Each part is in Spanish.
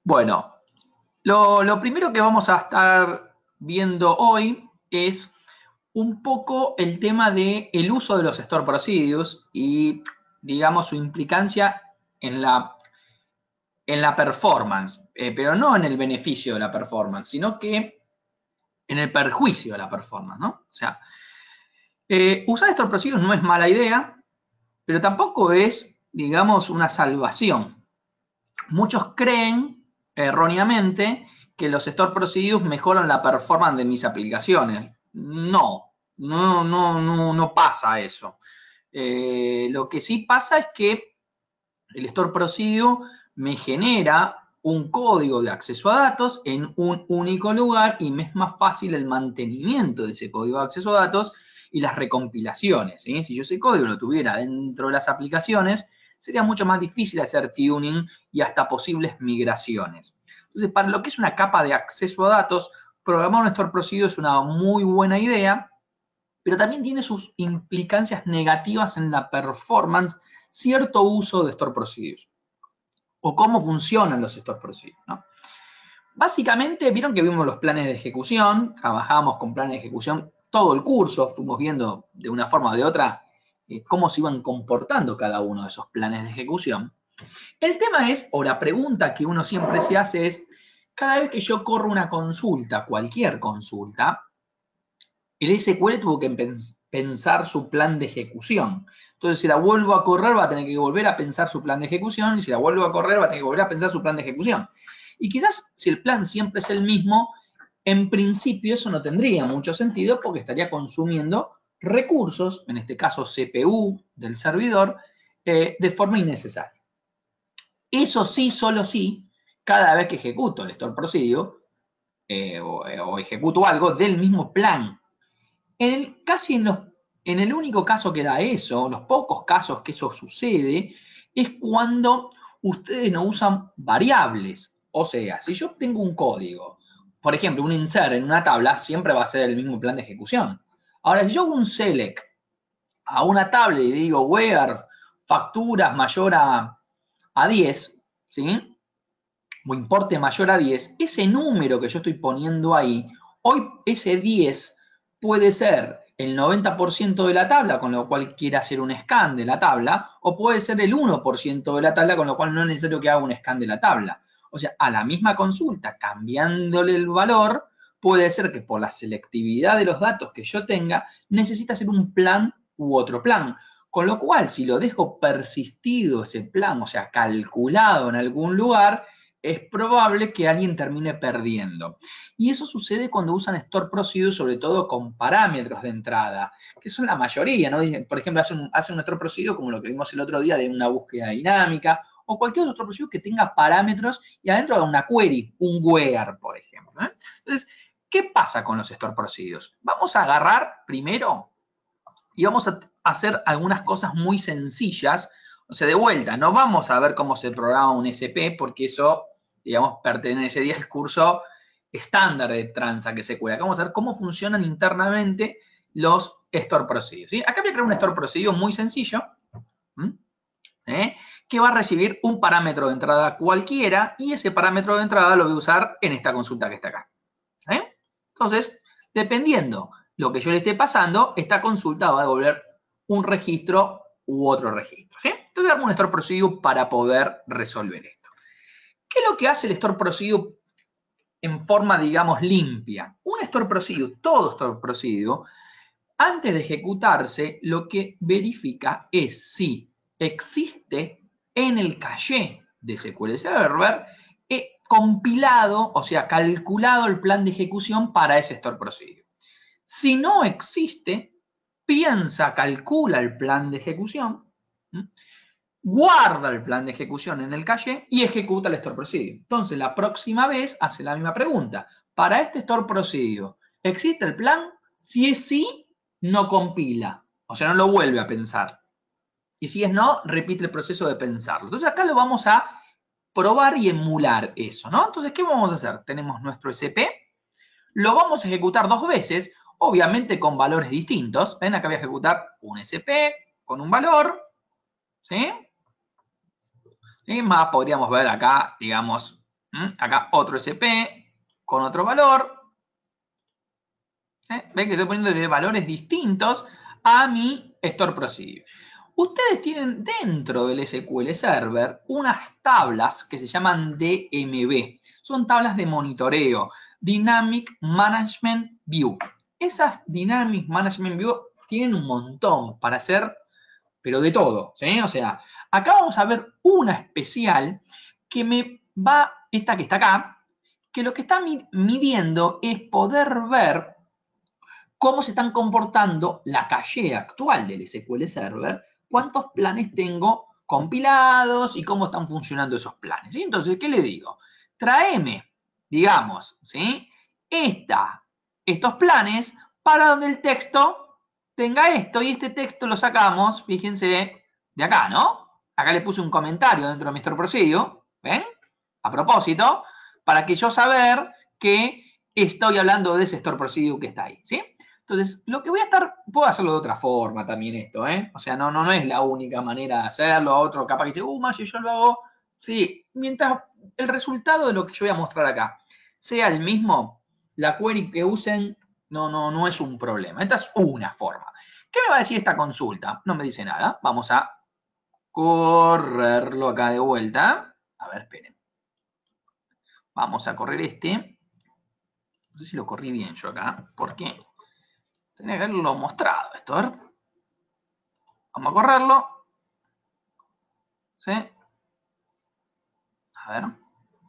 Bueno, lo primero que vamos a estar viendo hoy es un poco el tema del uso de los store procedures y, digamos, su implicancia en la performance, pero no en el beneficio de la performance, sino que en el perjuicio de la performance, ¿no? O sea, usar store procedures no es mala idea, pero tampoco es, digamos, una salvación. Muchos creen erróneamente que los store procedures mejoran la performance de mis aplicaciones. No pasa eso. Lo que sí pasa es que el store procedure me genera un código de acceso a datos en un único lugar y me es más fácil el mantenimiento de ese código de acceso a datos y las recompilaciones. ¿Sí? Si yo ese código lo tuviera dentro de las aplicaciones, sería mucho más difícil hacer tuning y hasta posibles migraciones. Entonces, para lo que es una capa de acceso a datos, programar un store procedure es una muy buena idea, pero también tiene sus implicancias negativas en la performance cierto uso de store procedures o cómo funcionan los store procedures, ¿no? Básicamente, vieron que vimos los planes de ejecución, trabajábamos con planes de ejecución todo el curso, fuimos viendo de una forma o de otra cómo se iban comportando cada uno de esos planes de ejecución. El tema es, o la pregunta que uno siempre se hace es, cada vez que yo corro una consulta, cualquier consulta, el SQL tuvo que pensar su plan de ejecución. Entonces, si la vuelvo a correr, va a tener que volver a pensar su plan de ejecución, y si la vuelvo a correr, va a tener que volver a pensar su plan de ejecución. Y quizás, si el plan siempre es el mismo, en principio eso no tendría mucho sentido porque estaría consumiendo recursos, en este caso CPU del servidor, de forma innecesaria. Eso sí, solo sí, cada vez que ejecuto el store procedure o ejecuto algo del mismo plan. Casi en el único caso que da eso, los pocos casos que eso sucede, es cuando ustedes no usan variables. O sea, si yo tengo un código, por ejemplo, un insert en una tabla, siempre va a ser el mismo plan de ejecución. Ahora, si yo hago un select a una tabla y digo where facturas mayor a 10, ¿sí? O importe mayor a 10, ese número que yo estoy poniendo ahí, hoy ese 10 puede ser el 90% de la tabla, con lo cual quiere hacer un scan de la tabla, o puede ser el 1% de la tabla, con lo cual no es necesario que haga un scan de la tabla. O sea, a la misma consulta, cambiándole el valor, puede ser que por la selectividad de los datos que yo tenga, necesite hacer un plan u otro plan. Con lo cual, si lo dejo persistido ese plan, o sea, calculado en algún lugar, es probable que alguien termine perdiendo. Y eso sucede cuando usan store procedure, sobre todo con parámetros de entrada, que son la mayoría, ¿no? Por ejemplo, hacen un store procedure como lo que vimos el otro día de una búsqueda dinámica, o cualquier otro procedure que tenga parámetros y adentro de una query, un where, por ejemplo. ¿eh? Entonces, ¿qué pasa con los store procedures? Vamos a agarrar primero y vamos a hacer algunas cosas muy sencillas. O sea, de vuelta, no vamos a ver cómo se programa un SP, porque eso, digamos, pertenecería al curso estándar de Transact SQL. Acá vamos a ver cómo funcionan internamente los store procedures. ¿sí? Acá voy a crear un store procedure muy sencillo, ¿eh? que va a recibir un parámetro de entrada cualquiera, y ese parámetro de entrada lo voy a usar en esta consulta que está acá. ¿eh? Entonces, dependiendo lo que yo le esté pasando, esta consulta va a devolver un registro u otro registro. ¿sí? Entonces, damos un store procedure para poder resolver esto. ¿Qué es lo que hace el store procedure en forma, digamos, limpia? Un store procedure, todo store procedure, antes de ejecutarse, lo que verifica es si existe en el caché de SQL Server compilado, o sea, calculado el plan de ejecución para ese store procedure. Si no existe, piensa, calcula el plan de ejecución, guarda el plan de ejecución en el caché y ejecuta el store procedure. Entonces, la próxima vez hace la misma pregunta. Para este store procedure, ¿existe el plan? Si es sí, no compila, o sea, no lo vuelve a pensar. Y si es no, repite el proceso de pensarlo. Entonces, acá lo vamos a probar y emular eso, ¿no? Entonces, ¿qué vamos a hacer? Tenemos nuestro SP, lo vamos a ejecutar 2 veces, obviamente con valores distintos. ¿Ven? Acá voy a ejecutar un SP con un valor, ¿sí? Y más podríamos ver acá, digamos, Acá otro SP con otro valor. Ven que estoy poniendo valores distintos a mi store procedure. Ustedes tienen dentro del SQL Server unas tablas que se llaman DMV. Son tablas de monitoreo, Dynamic Management View. Esas Dynamic Management View tienen un montón para hacer, pero de todo, ¿sí? O sea, acá vamos a ver una especial que me va, esta que está acá, que lo que está midiendo es poder ver cómo se están comportando la caché actual del SQL Server, cuántos planes tengo compilados y cómo están funcionando esos planes. ¿Sí? Entonces, ¿qué le digo? Tráeme, digamos, ¿sí? Estos planes para donde el texto tenga esto y este texto lo sacamos, fíjense, de acá, ¿no? Acá le puse un comentario dentro de mi store procedure, ¿ven? A propósito, para que yo saber que estoy hablando de ese store procedure que está ahí, ¿sí? Entonces, lo que voy a estar, puedo hacerlo de otra forma también esto, ¿eh? O sea, no es la única manera de hacerlo. Otro capaz que dice, Maggi, yo lo hago. Sí, mientras el resultado de lo que yo voy a mostrar acá sea el mismo, la query que usen no es un problema. Esta es una forma. ¿Qué me va a decir esta consulta? No me dice nada. Vamos a correrlo acá de vuelta. A ver, esperen. Vamos a correr este. No sé si lo corrí bien yo acá. ¿Por qué? Tenía que haberlo mostrado esto, a ver. Vamos a correrlo. ¿Sí? A ver.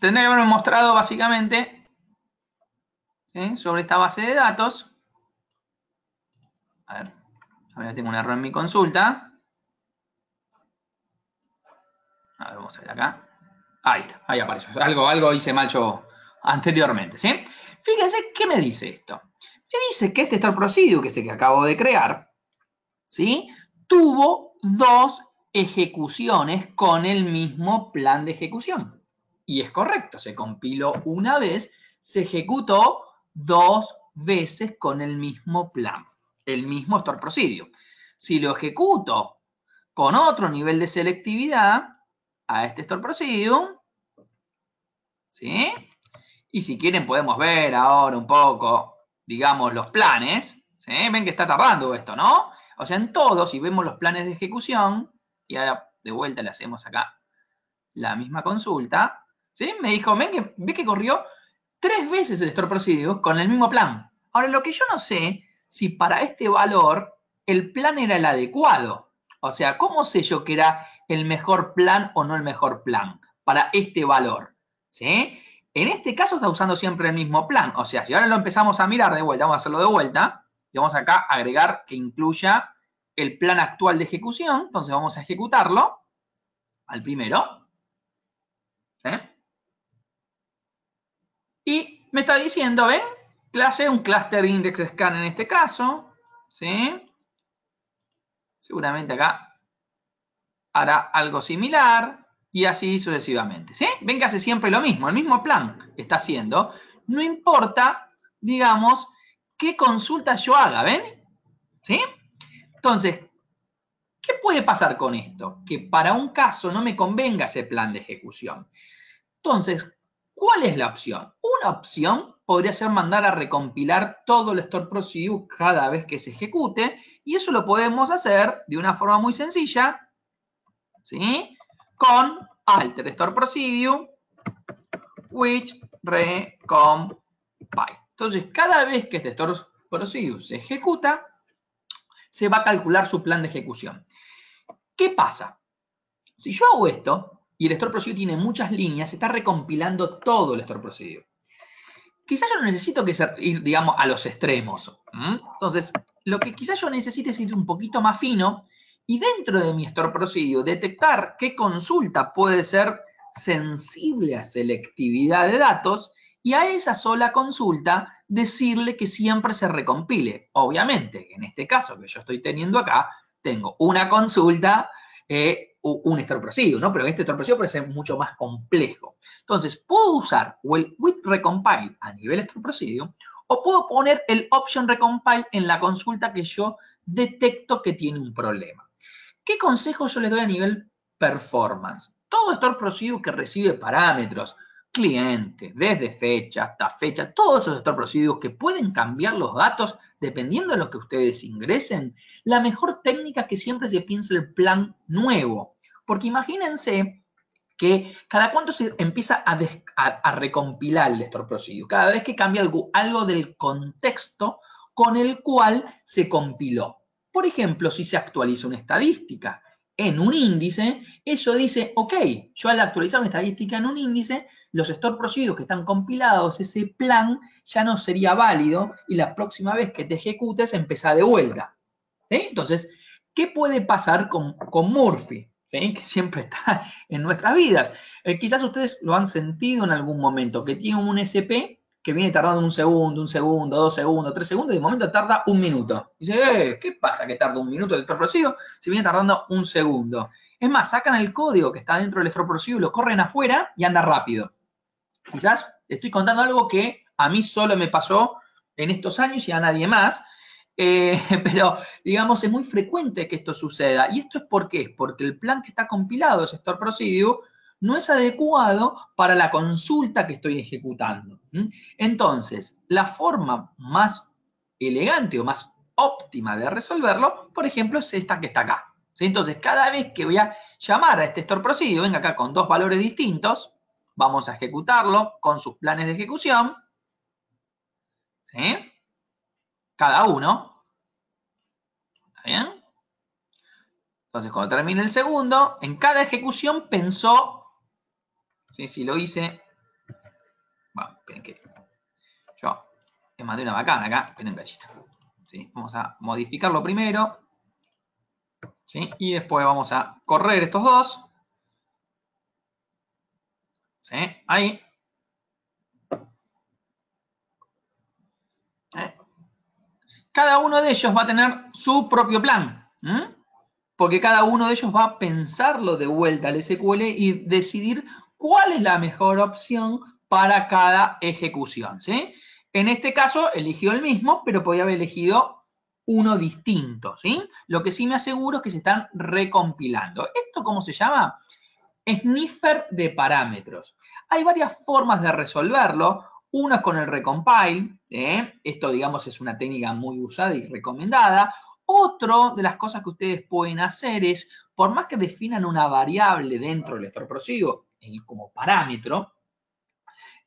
Tendría que haberme mostrado básicamente, ¿sí? Sobre esta base de datos. A ver, tengo un error en mi consulta. A ver, vamos a ver acá. Ahí está, ahí apareció. Algo hice mal yo anteriormente, ¿sí? Fíjense qué me dice esto. Me dice que este store procedure, que es el que acabo de crear, ¿sí? Tuvo dos ejecuciones con el mismo plan de ejecución. Y es correcto, se compiló una vez, se ejecutó dos veces con el mismo plan, el mismo store procedure. Si lo ejecuto con otro nivel de selectividad a este store procedure, ¿sí? Y si quieren podemos ver ahora un poco, digamos, los planes, ¿sí? Ven que está tardando esto, ¿no? O sea, en todos, si vemos los planes de ejecución, y ahora de vuelta le hacemos acá la misma consulta, ¿sí? Me dijo, ve que corrió 3 veces el store procedure con el mismo plan. Ahora, lo que yo no sé, si para este valor el plan era el adecuado. O sea, ¿cómo sé yo que era el mejor plan o no el mejor plan para este valor? ¿Sí? En este caso está usando siempre el mismo plan. O sea, si ahora lo empezamos a mirar de vuelta, vamos a hacerlo de vuelta, y vamos acá a agregar que incluya el plan actual de ejecución. Entonces vamos a ejecutarlo al primero. ¿Sí? Y me está diciendo, ¿ven? Clase, un cluster index scan en este caso. ¿Sí? Seguramente acá hará algo similar. Y así sucesivamente. ¿Sí? Ven que hace siempre lo mismo, el mismo plan está haciendo. No importa, digamos, qué consulta yo haga, ¿ven? ¿Sí? Entonces, ¿qué puede pasar con esto? Que para un caso no me convenga ese plan de ejecución. Entonces, ¿cuál es la opción? Una opción podría ser mandar a recompilar todo el store procedure cada vez que se ejecute, y eso lo podemos hacer de una forma muy sencilla, ¿sí? Con alter store procedure which recompile. Entonces, cada vez que este store procedure se ejecuta, se va a calcular su plan de ejecución. ¿Qué pasa? Si yo hago esto, y el store procedure tiene muchas líneas, se está recompilando todo el store procedure. Quizás yo no necesito ir, digamos, a los extremos. Entonces, lo que quizás yo necesite es ir un poquito más fino y dentro de mi store procedure detectar qué consulta puede ser sensible a selectividad de datos y a esa sola consulta decirle que siempre se recompile. Obviamente, en este caso que yo estoy teniendo acá, tengo una consulta, un store procedure, ¿no? Pero este store procedure puede ser mucho más complejo. Entonces, puedo usar o el with recompile a nivel store procedure o puedo poner el option recompile en la consulta que yo detecto que tiene un problema. ¿Qué consejo yo les doy a nivel performance? Todo store procedure que recibe parámetros, cliente, desde fecha hasta fecha, todos esos store procedures que pueden cambiar los datos dependiendo de lo que ustedes ingresen, la mejor técnica es que siempre se piense el plan nuevo. Porque imagínense que cada cuánto se empieza a recompilar el store procedure, cada vez que cambia algo del contexto con el cual se compiló. Por ejemplo, si se actualiza una estadística en un índice, eso dice, ok, yo al actualizar una estadística en un índice, los store procedures que están compilados, ese plan ya no sería válido y la próxima vez que te ejecutes empezá de vuelta. ¿Sí? Entonces, ¿qué puede pasar con Murphy? ¿Sí? Que siempre está en nuestras vidas. Quizás ustedes lo han sentido en algún momento, que tiene un SP que viene tardando un segundo, 2 segundos, 3 segundos, y de momento tarda un minuto. Dice, ¿qué pasa que tarda un minuto el store procedure si viene tardando un segundo? Es más, sacan el código que está dentro del store procedure, lo corren afuera y anda rápido. Quizás estoy contando algo que a mí solo me pasó en estos años y a nadie más, pero digamos es muy frecuente que esto suceda. ¿Y esto es por qué? Porque el plan que está compilado, ese store procedure, no es adecuado para la consulta que estoy ejecutando. Entonces, la forma más elegante o más óptima de resolverlo, por ejemplo, es esta que está acá. ¿Sí? Entonces, cada vez que voy a llamar a este store procedure, venga acá con dos valores distintos, vamos a ejecutarlo con sus planes de ejecución. ¿Sí? Cada uno. ¿Está bien? Entonces, cuando termine el segundo, en cada ejecución pensó, ¿sí? Si lo hice, bueno, esperen que yo les mandé una bacana acá, esperen un cachito. ¿Sí? Vamos a modificarlo primero, ¿sí? Y después vamos a correr estos dos. ¿Sí? Ahí. Cada uno de ellos va a tener su propio plan. Porque cada uno de ellos va a pensarlo de vuelta al SQL y decidir cuál es la mejor opción para cada ejecución. ¿Sí? En este caso eligió el mismo, pero podía haber elegido uno distinto. ¿Sí? Lo que sí me aseguro es que se están recompilando. ¿Esto cómo se llama? Sniffer de parámetros. Hay varias formas de resolverlo. Una es con el recompile. Esto, digamos, es una técnica muy usada y recomendada. Otro de las cosas que ustedes pueden hacer es, por más que definan una variable dentro del store procedure como parámetro,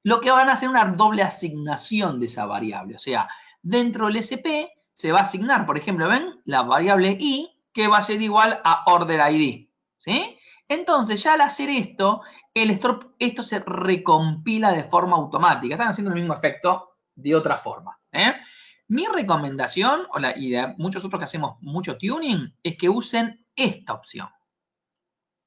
lo que van a hacer es una doble asignación de esa variable. O sea, dentro del SP se va a asignar, por ejemplo, ¿ven? La variable i, que va a ser igual a order ID. ¿Sí? Entonces, ya al hacer esto, esto se recompila de forma automática. Están haciendo el mismo efecto de otra forma. Mi recomendación, y de muchos otros que hacemos mucho tuning, es que usen esta opción.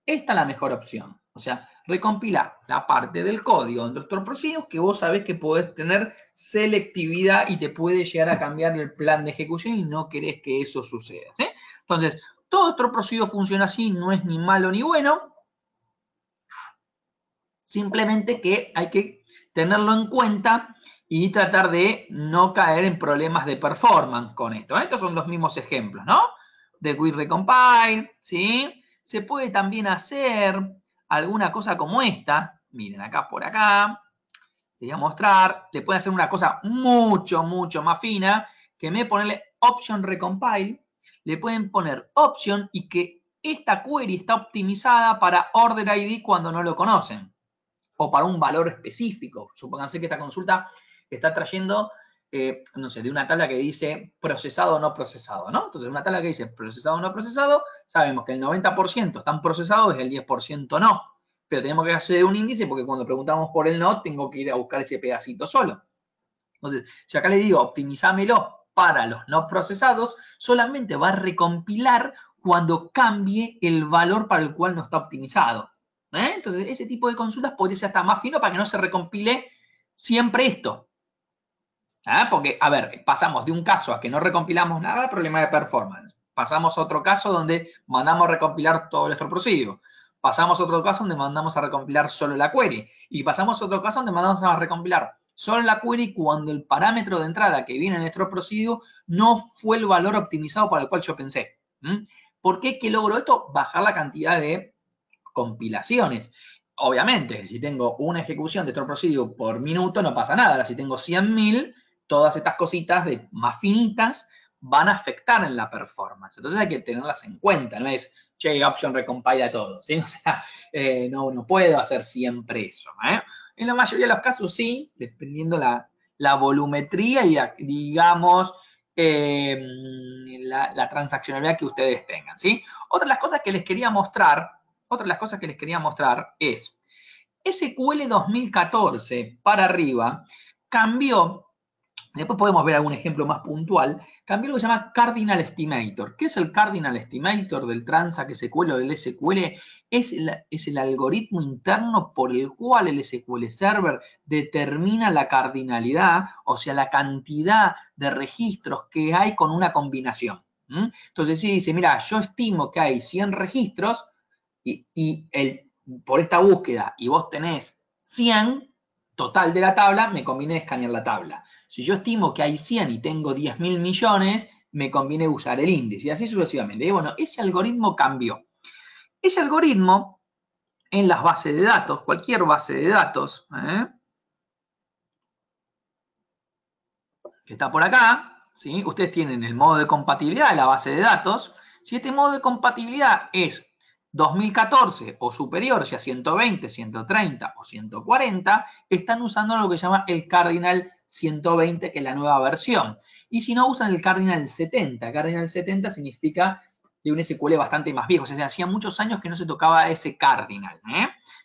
Esta es la mejor opción. O sea, recompila la parte del código de nuestros procedimientos que vos sabés que podés tener selectividad y te puede llegar a cambiar el plan de ejecución y no querés que eso suceda. ¿Sí? Entonces, todo nuestro procedimiento funciona así, no es ni malo ni bueno. Simplemente que hay que tenerlo en cuenta y tratar de no caer en problemas de performance con esto. Estos son los mismos ejemplos, ¿no? De with recompile, ¿sí? Se puede también hacer alguna cosa como esta. Miren, acá por acá. Les voy a mostrar. Le pueden hacer una cosa mucho, mucho más fina, que en vez de ponerle option recompile, le pueden poner option y que esta query está optimizada para order ID cuando no lo conocen. O para un valor específico. Supónganse que esta consulta está trayendo, no sé, de una tabla que dice procesado o no procesado, ¿no? Entonces, una tabla que dice procesado o no procesado, sabemos que el 90% están procesados y el 10% no. Pero tenemos que hacer un índice porque cuando preguntamos por el no, tengo que ir a buscar ese pedacito solo. Entonces, si acá le digo optimizámelo para los no procesados, solamente va a recompilar cuando cambie el valor para el cual no está optimizado. Entonces, ese tipo de consultas podría ser hasta más fino para que no se recompile siempre esto. Porque, a ver, pasamos de un caso a que no recompilamos nada, problema de performance. Pasamos a otro caso donde mandamos a recompilar todo nuestro procedimiento. Pasamos a otro caso donde mandamos a recompilar solo la query. Y pasamos a otro caso donde mandamos a recompilar solo la query cuando el parámetro de entrada que viene en nuestro procedimiento no fue el valor optimizado para el cual yo pensé. ¿Por qué? ¿Qué logro esto? Bajar la cantidad de compilaciones. obviamente, si tengo una ejecución de Store Procedure por minuto, no pasa nada. Ahora, si tengo 100.000, todas estas cositas más finitas van a afectar en la performance. Entonces hay que tenerlas en cuenta, no es, che, option recompila todo, ¿sí? O sea, no puedo hacer siempre eso, ¿eh? En la mayoría de los casos sí, dependiendo la volumetría y, digamos, la transaccionalidad que ustedes tengan, ¿sí? Otra de las cosas que les quería mostrar, es SQL 2014 para arriba cambió. Después podemos ver algún ejemplo más puntual. Cambió lo que se llama Cardinal Estimator. ¿Qué es el Cardinal Estimator del Transact SQL o del SQL? Es el algoritmo interno por el cual el SQL Server determina la cardinalidad, o sea, la cantidad de registros que hay con una combinación. Entonces, si dice, mira, yo estimo que hay 100 registros por esta búsqueda y vos tenés 100 total de la tabla, me conviene escanear la tabla. Si yo estimo que hay 100 y tengo 10.000 millones, me conviene usar el índice y así sucesivamente. Y bueno, ese algoritmo cambió. Ese algoritmo en las bases de datos, cualquier base de datos, que está por acá, ¿sí? Ustedes tienen el modo de compatibilidad de la base de datos. Si este modo de compatibilidad es 2014 o superior, sea 120, 130 o 140, están usando lo que se llama el Cardinal 120, que es la nueva versión. Y si no, usan el Cardinal 70. Cardinal 70 significa de un SQL bastante más viejo. O sea, hacía muchos años que no se tocaba ese Cardinal.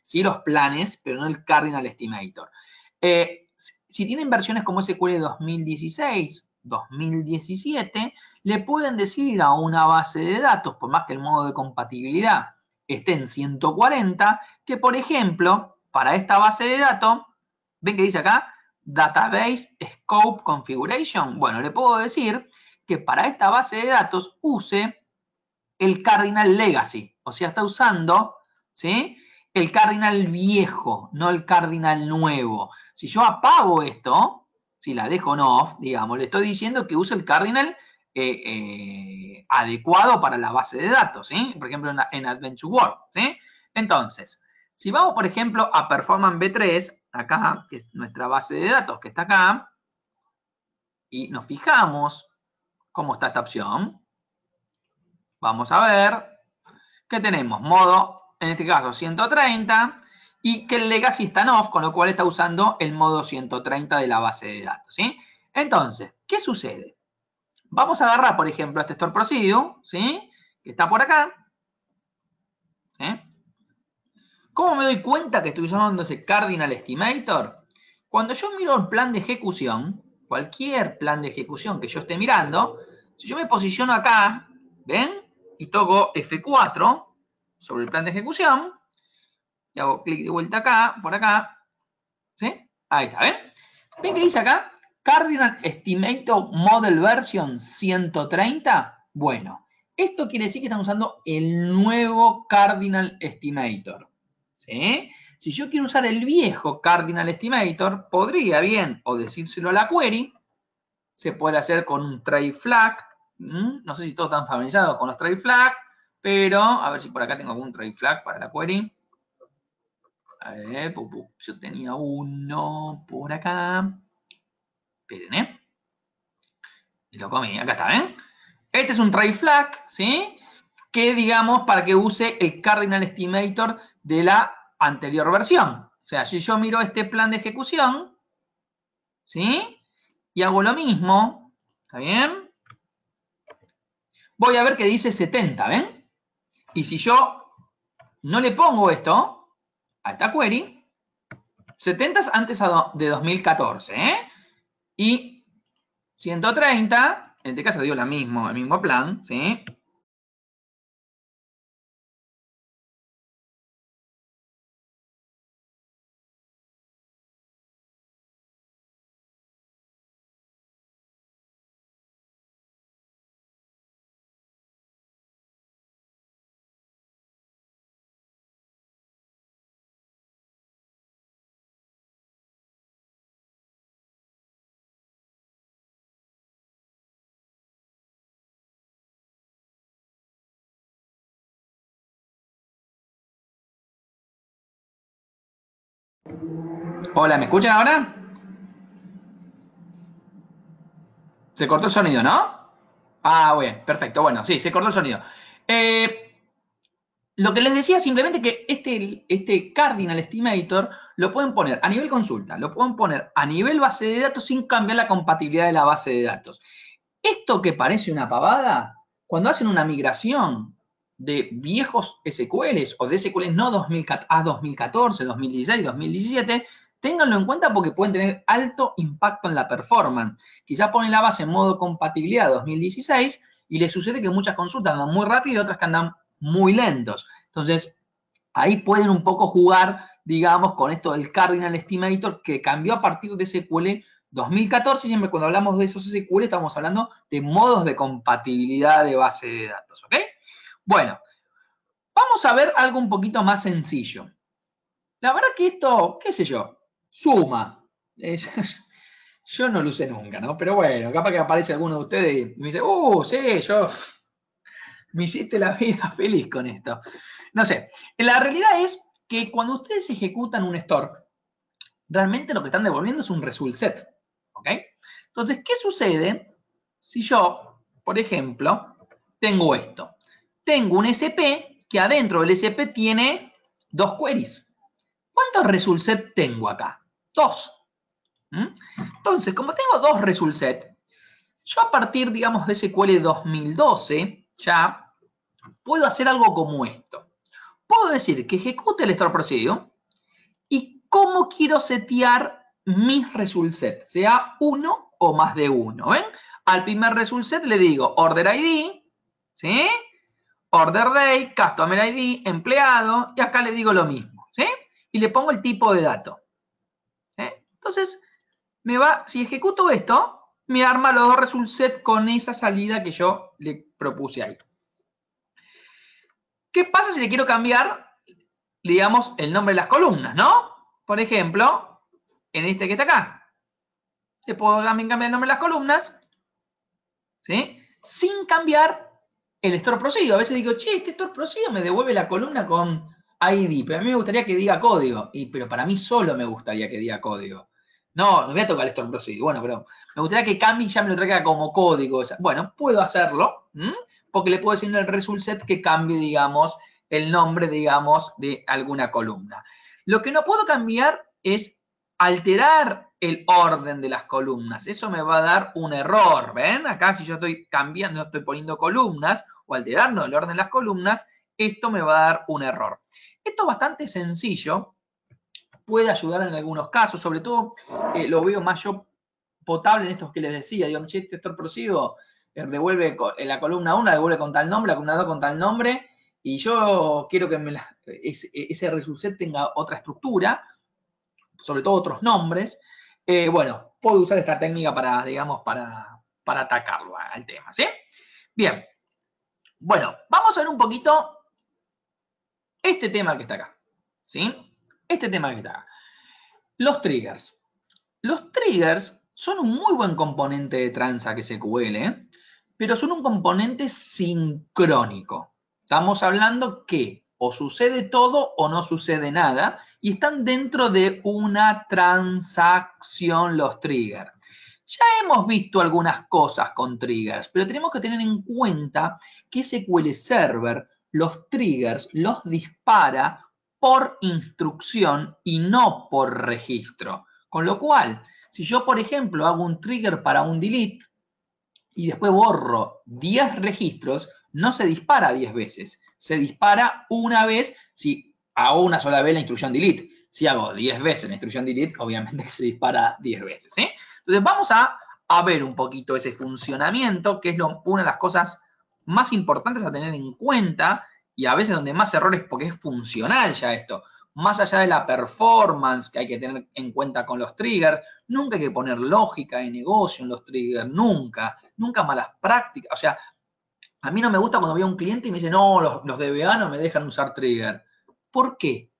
Sí, los planes, pero no el Cardinal Estimator. Si tienen versiones como SQL 2016, 2017, le pueden decir a una base de datos, por más que el modo de compatibilidad esté en 140, que por ejemplo, para esta base de datos, ven que dice acá, Database Scope Configuration. Bueno, le puedo decir que para esta base de datos use el Cardinal Legacy, o sea, está usando, ¿sí?, el Cardinal viejo, no el Cardinal nuevo. Si yo apago esto, si la dejo en off, digamos, le estoy diciendo que use el Cardinal adecuado para la base de datos, ¿sí? Por ejemplo, en Adventure World, ¿sí? Entonces, si vamos, por ejemplo, a Performance B3, acá, que es nuestra base de datos que está acá, y nos fijamos cómo está esta opción, vamos a ver que tenemos modo, en este caso 130, y que el legacy está en off, con lo cual está usando el modo 130 de la base de datos, ¿sí? Entonces, ¿qué sucede? Vamos a agarrar, por ejemplo, este store procedure, ¿sí?, que está por acá. ¿Sí? ¿Cómo me doy cuenta que estoy usando ese Cardinal Estimator? Cuando yo miro el plan de ejecución, cualquier plan de ejecución que yo esté mirando, si yo me posiciono acá, ¿ven? Y toco F4 sobre el plan de ejecución, y hago clic de vuelta acá, por acá, ¿sí? Ahí está, ¿ven? ¿Ven que dice acá? Cardinal Estimator Model Version 130. Bueno, esto quiere decir que están usando el nuevo Cardinal Estimator, ¿sí? Si yo quiero usar el viejo Cardinal Estimator, podría bien o decírselo a la query, se puede hacer con un try flag, no sé si todos están familiarizados con los try flag, pero a ver si por acá tengo algún try flag para la query. Yo tenía uno por acá. Esperen, y lo comí. Acá está, ¿ven? Este es un try flag, ¿sí? Que digamos para que use el Cardinal Estimator de la anterior versión. O sea, si yo miro este plan de ejecución, ¿sí? Y hago lo mismo, ¿está bien? Voy a ver que dice 70, ¿ven? Y si yo no le pongo esto a esta query, 70 es antes de 2014, ¿eh? Y 130, en este caso dio el mismo plan, ¿sí? Hola, ¿me escuchan ahora? Se cortó el sonido, ¿no? Ah, bien, perfecto. Bueno, sí, se cortó el sonido. Eh, lo que les decía simplemente que este Cardinal Estimator lo pueden poner a nivel consulta, lo pueden poner a nivel base de datos sin cambiar la compatibilidad de la base de datos. Esto que parece una pavada, cuando hacen una migración de viejos SQLs o de SQLs no 2014, 2016, 2017, ténganlo en cuenta porque pueden tener alto impacto en la performance. Quizás ponen la base en modo compatibilidad 2016 y les sucede que muchas consultas andan muy rápido y otras que andan muy lentos. Entonces, ahí pueden un poco jugar, digamos, con esto del Cardinal Estimator que cambió a partir de SQL 2014. Siempre cuando hablamos de esos SQL estamos hablando de modos de compatibilidad de base de datos, ¿ok? Bueno, vamos a ver algo un poquito más sencillo. La verdad que esto, qué sé yo, suma. Yo no lo usé nunca, ¿no? Pero bueno, capaz que aparece alguno de ustedes y me dice, sí, yo me hiciste la vida feliz con esto. No sé, la realidad es que cuando ustedes ejecutan un store, realmente lo que están devolviendo es un result set. ¿Ok? Entonces, ¿qué sucede si yo, por ejemplo, tengo esto? Tengo un SP que adentro del SP tiene dos queries. ¿Cuántos result set tengo acá? Dos. ¿Mm? Entonces, como tengo dos result set, yo a partir, digamos, de SQL 2012, ya puedo hacer algo como esto. Puedo decir que ejecute el store procedure y cómo quiero setear mis result set, sea uno o más de uno. ¿Ven? Al primer result set le digo order ID, ¿sí? Order date, customer ID, empleado, y acá le digo lo mismo, ¿sí? Y le pongo el tipo de dato. ¿Sí? Entonces, si ejecuto esto, me arma los dos result set con esa salida que yo le propuse ahí. ¿Qué pasa si le quiero cambiar, digamos, el nombre de las columnas, ¿no? Por ejemplo, en este que está acá. Le puedo también cambiar el nombre de las columnas, ¿sí? Sin cambiar el store procedure. A veces digo, che, este store procedure me devuelve la columna con ID, pero a mí me gustaría que diga código, pero para mí solo me gustaría que diga código. No voy a tocar el store procedure, bueno, pero me gustaría que cambie y ya me lo traiga como código. Bueno, puedo hacerlo, porque le puedo decir en el result set que cambie, digamos, el nombre, digamos, de alguna columna. Lo que no puedo cambiar es alterar el orden de las columnas. Eso me va a dar un error, ¿ven? Acá si yo estoy cambiando, estoy poniendo columnas o alterando el orden de las columnas, esto me va a dar un error. Esto es bastante sencillo, puede ayudar en algunos casos, sobre todo lo veo más yo potable en estos que les decía, digo, che, este store procedure devuelve en la columna 1, devuelve con tal nombre, la columna 2 con tal nombre, y yo quiero que ese result set tenga otra estructura, sobre todo otros nombres, bueno, puedo usar esta técnica para, digamos, para atacarlo al tema, ¿sí? Bien, bueno, vamos a ver un poquito este tema que está acá, ¿sí? Este tema que está acá. Los triggers. Los triggers son un muy buen componente de Transact SQL, pero son un componente sincrónico. Estamos hablando que o sucede todo o no sucede nada y están dentro de una transacción los triggers. Ya hemos visto algunas cosas con triggers, pero tenemos que tener en cuenta que SQL Server los triggers los dispara por instrucción y no por registro. Con lo cual, si yo, por ejemplo, hago un trigger para un delete y después borro 10 registros, no se dispara 10 veces. Se dispara una vez si hago una sola vez la instrucción delete. Si hago 10 veces la instrucción delete, obviamente se dispara 10 veces. ¿Sí? Entonces vamos a ver un poquito ese funcionamiento, que es una de las cosas más importantes a tener en cuenta y a veces donde más errores, porque es funcional ya esto. Más allá de la performance que hay que tener en cuenta con los triggers, nunca hay que poner lógica de negocio en los triggers, nunca malas prácticas. O sea, a mí no me gusta cuando veo a un cliente y me dice, no, los DBA no me dejan usar trigger. ¿Por qué?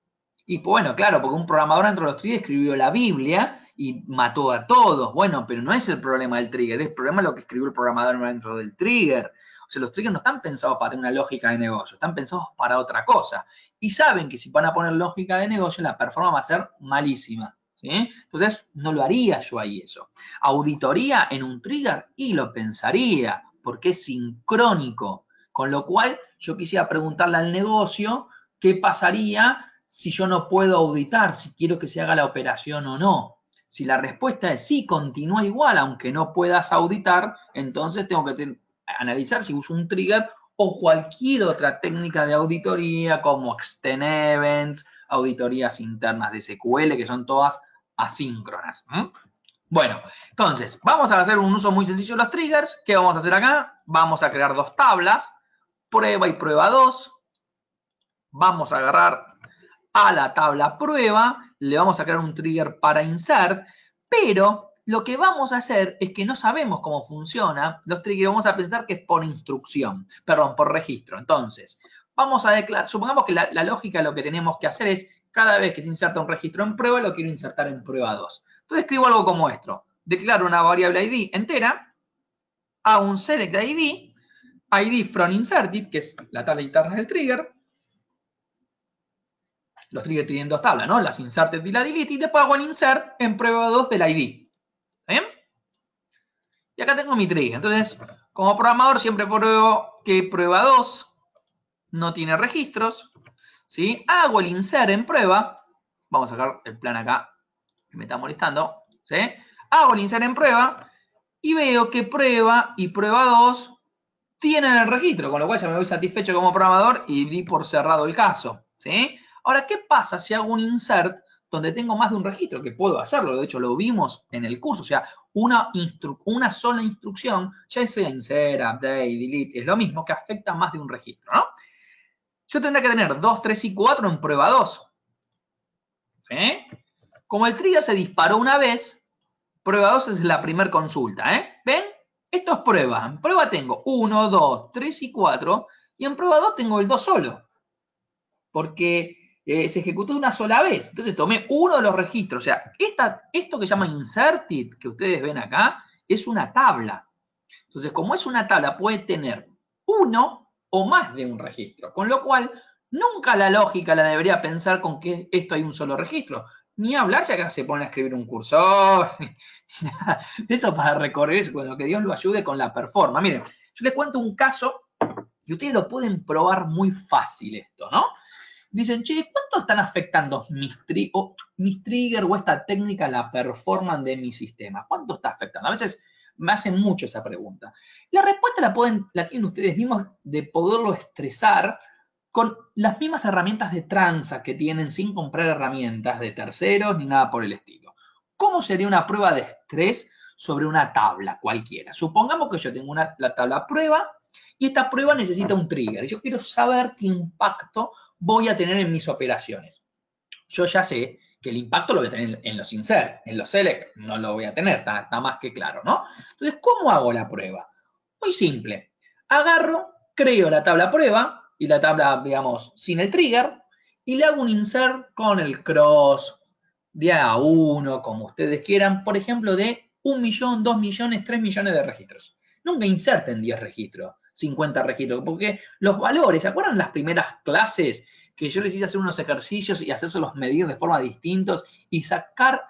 Y pues bueno, claro, porque un programador dentro de los triggers escribió la Biblia y mató a todos. Bueno, pero no es el problema del trigger, es el problema de lo que escribió el programador dentro del trigger. O sea, los triggers no están pensados para tener una lógica de negocio, están pensados para otra cosa. Y saben que si van a poner lógica de negocio, la performance va a ser malísima. ¿Sí? Entonces, no lo haría yo ahí eso. Auditoría en un trigger y lo pensaría, porque es sincrónico. Con lo cual, yo quisiera preguntarle al negocio qué pasaría si yo no puedo auditar, si quiero que se haga la operación o no. Si la respuesta es sí, continúa igual, aunque no puedas auditar, entonces tengo que analizar si uso un trigger o cualquier otra técnica de auditoría como extend events, auditorías internas de SQL, que son todas asíncronas. Bueno, entonces, vamos a hacer un uso muy sencillo de los triggers. ¿Qué vamos a hacer acá? Vamos a crear dos tablas, prueba y prueba 2. Vamos a agarrar a la tabla prueba, le vamos a crear un trigger para insert, pero lo que vamos a hacer es que no sabemos cómo funciona los triggers, vamos a pensar que es por instrucción, perdón, por registro. Entonces, vamos a declarar, supongamos que la lógica lo que tenemos que hacer es, cada vez que se inserta un registro en prueba, lo quiero insertar en prueba 2. Entonces escribo algo como esto, declaro una variable ID entera, hago un select ID, ID from inserted, que es la tabla interna del trigger. Los triggers tienen dos tablas, ¿no? Las inserted y la delete, y después hago el insert en prueba 2 del ID. ¿Bien? Y acá tengo mi trigger. Entonces, como programador siempre pruebo que prueba 2 no tiene registros. ¿Sí? Hago el insert en prueba. Vamos a sacar el plan acá, que me está molestando. ¿Sí? Hago el insert en prueba y veo que prueba y prueba 2 tienen el registro, con lo cual ya me voy satisfecho como programador y di por cerrado el caso. ¿Sí? Ahora, ¿qué pasa si hago un insert donde tengo más de un registro? Que puedo hacerlo, de hecho lo vimos en el curso. O sea, una sola instrucción, ya sea insert, update, delete, es lo mismo que afecta a más de un registro, ¿no? Yo tendré que tener 2, 3 y 4 en prueba 2. ¿Sí? Como el trigger se disparó una vez, prueba 2 es la primera consulta. ¿Ven? Esto es prueba. En prueba tengo 1, 2, 3 y 4. Y en prueba 2 tengo el 2 solo. Porque se ejecutó una sola vez. Entonces tomé uno de los registros. O sea, esto que se llama inserted, que ustedes ven acá, es una tabla. Entonces, como es una tabla, puede tener uno o más de un registro. Con lo cual, nunca la lógica la debería pensar con que esto hay un solo registro. Ni hablar si acá se pone a escribir un cursor. Eso para recorrer eso, con lo que Dios lo ayude con la performance. Miren, yo les cuento un caso y ustedes lo pueden probar muy fácil esto, ¿no? Dicen, che, ¿cuánto están afectando mis triggers o esta técnica la performance de mi sistema? ¿Cuánto está afectando? A veces me hacen mucho esa pregunta. La respuesta la tienen ustedes mismos de poderlo estresar con las mismas herramientas de tranza que tienen sin comprar herramientas de terceros ni nada por el estilo. ¿Cómo sería una prueba de estrés sobre una tabla cualquiera? Supongamos que yo tengo la tabla prueba y esta prueba necesita un trigger. Yo quiero saber qué impacto voy a tener en mis operaciones. Yo ya sé que el impacto lo voy a tener en los insert, en los select no lo voy a tener, está más que claro, ¿no? Entonces, ¿cómo hago la prueba? Muy simple. Agarro, creo la tabla prueba y la tabla, digamos, sin el trigger y le hago un insert con el cross de A1, como ustedes quieran, por ejemplo, de 1 millón, 2 millones, 3 millones de registros. Nunca inserten 10 registros, 50 registros, porque los valores, ¿se acuerdan las primeras clases que yo les hice hacer unos ejercicios y hacérselos medir de forma distintos y sacar,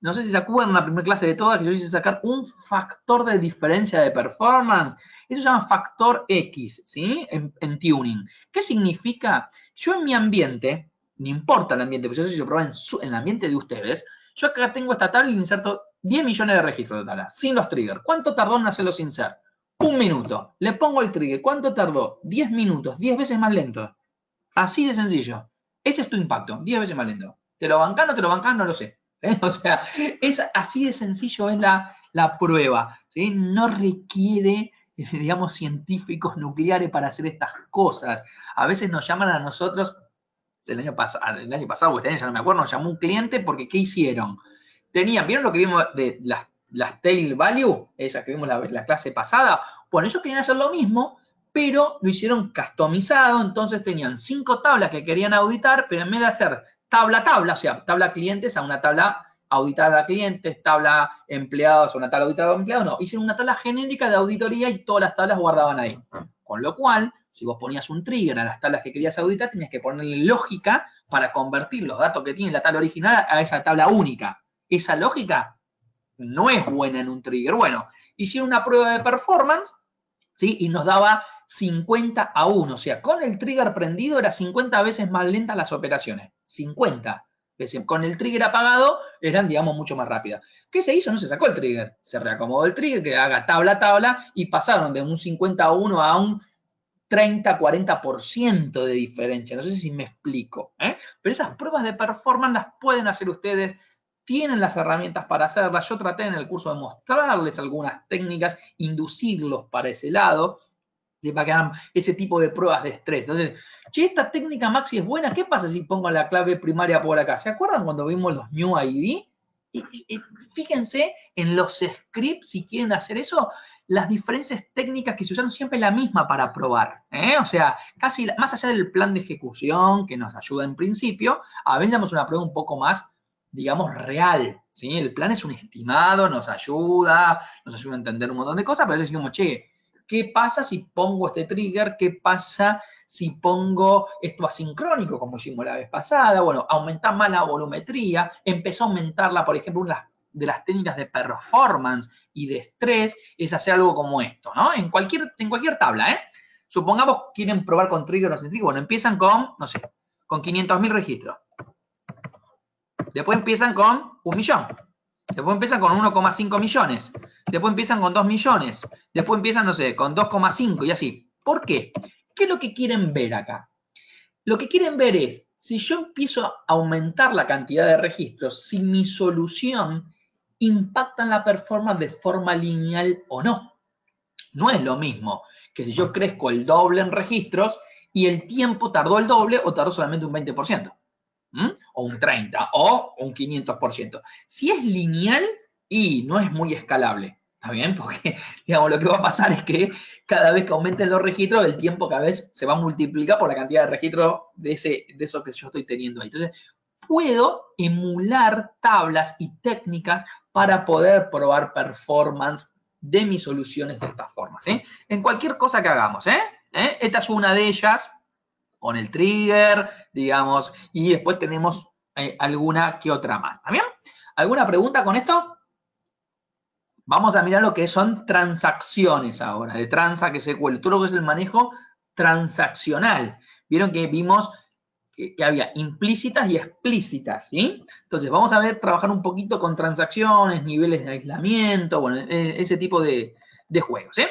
no sé si se acuerdan la primera clase de todas, que yo hice sacar un factor de diferencia de performance? Eso se llama factor X, ¿sí? En tuning. ¿Qué significa? Yo en mi ambiente, no importa el ambiente, porque yo lo probé en el ambiente de ustedes, yo acá tengo esta tabla y inserto 10 millones de registros de tabla, sin los triggers. ¿Cuánto tardó en hacer los insert? 1 minuto. Le pongo el trigger. ¿Cuánto tardó? 10 minutos, 10 veces más lento. Así de sencillo. Ese es tu impacto, 10 veces más lento. ¿Te lo bancás o no te lo bancás? No lo sé. O sea, así de sencillo es la prueba. ¿Sí? No requiere, digamos, científicos nucleares para hacer estas cosas. A veces nos llaman a nosotros, el año pasado o este año, ya no me acuerdo, nos llamó un cliente porque ¿qué hicieron? ¿Vieron lo que vimos de las tail value? Esas que vimos la clase pasada. Bueno, ellos querían hacer lo mismo, pero lo hicieron customizado, entonces tenían 5 tablas que querían auditar, pero en vez de hacer tabla, o sea, tabla clientes a una tabla auditada a clientes, tabla empleados a una tabla auditada a empleados, no, hicieron una tabla genérica de auditoría y todas las tablas guardaban ahí. Con lo cual, si vos ponías un trigger a las tablas que querías auditar, tenías que ponerle lógica para convertir los datos que tiene la tabla original a esa tabla única. Esa lógica no es buena en un trigger. Bueno, hicieron una prueba de performance, ¿sí? Y nos daba 50-1. O sea, con el trigger prendido era 50 veces más lentas las operaciones. 50 veces. Con el trigger apagado eran, digamos, mucho más rápidas. ¿Qué se hizo? No se sacó el trigger. Se reacomodó el trigger, que haga tabla a tabla, y pasaron de un 50-1 a un 30-40% de diferencia. No sé si me explico, ¿eh? Pero esas pruebas de performance las pueden hacer ustedes. Tienen las herramientas para hacerlas. Yo traté en el curso de mostrarles algunas técnicas, inducirlos para ese lado, para que hagan ese tipo de pruebas de estrés. Entonces, che, esta técnica Maxi es buena. ¿Qué pasa si pongo la clave primaria por acá? ¿Se acuerdan cuando vimos los New ID? Y fíjense en los scripts, si quieren hacer eso, las diferentes técnicas que se usaron siempre la misma para probar, ¿eh? O sea, casi más allá del plan de ejecución que nos ayuda en principio, a ver, damos una prueba un poco más, digamos, real, ¿sí? El plan es un estimado, nos ayuda a entender un montón de cosas, pero a veces decimos, che, ¿qué pasa si pongo este trigger? ¿Qué pasa si pongo esto asincrónico, como hicimos la vez pasada? Bueno, aumentar más la volumetría, empezó a aumentarla, por ejemplo, una de las técnicas de performance y de estrés es hacer algo como esto, ¿no? En cualquier tabla, ¿eh? Supongamos quieren probar con trigger o sin trigger. Bueno, empiezan con, no sé, con 500.000 registros. Después empiezan con 1 millón. Después empiezan con 1,5 millones. Después empiezan con 2 millones. Después empiezan, no sé, con 2,5 y así. ¿Por qué? ¿Qué es lo que quieren ver acá? Lo que quieren ver es, si yo empiezo a aumentar la cantidad de registros, si mi solución impacta en la performance de forma lineal o no. No es lo mismo que si yo crezco el doble en registros y el tiempo tardó el doble o tardó solamente un 20%. O un 30% o un 500%. Si es lineal y no es muy escalable, ¿está bien? Porque, digamos, lo que va a pasar es que cada vez que aumenten los registros, el tiempo cada vez se va a multiplicar por la cantidad de registros de eso que yo estoy teniendo ahí. Entonces, puedo emular tablas y técnicas para poder probar performance de mis soluciones de esta forma, ¿sí? En cualquier cosa que hagamos, ¿eh? Esta es una de ellas, con el trigger, digamos, y después tenemos alguna que otra más. ¿Está bien? ¿Alguna pregunta con esto? Vamos a mirar lo que son transacciones ahora, de transa que se cuele, todo lo que es el manejo transaccional. Vieron que vimos que había implícitas y explícitas, ¿sí? Entonces, vamos a ver, trabajar un poquito con transacciones, niveles de aislamiento, bueno, ese tipo de juegos, ¿sí?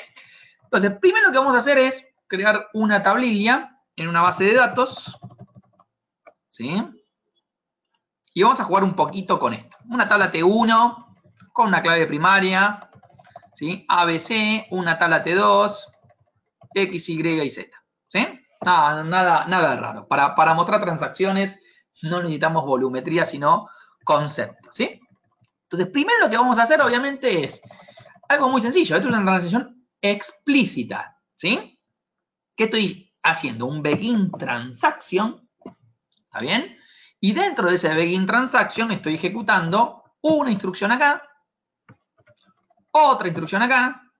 Entonces, primero lo que vamos a hacer es crear una tablilla en una base de datos, ¿sí? Y vamos a jugar un poquito con esto. Una tabla T1 con una clave primaria, ¿sí? ABC, una tabla T2, X, Y y Z, ¿sí? Nada raro. Para mostrar transacciones no necesitamos volumetría, sino conceptos, ¿sí? Entonces, primero lo que vamos a hacer, obviamente, es algo muy sencillo. Esto es una transacción explícita, ¿sí? ¿Qué estoy haciendo? Un begin transaction, ¿está bien? Y dentro de ese begin transaction estoy ejecutando una instrucción acá, otra instrucción acá,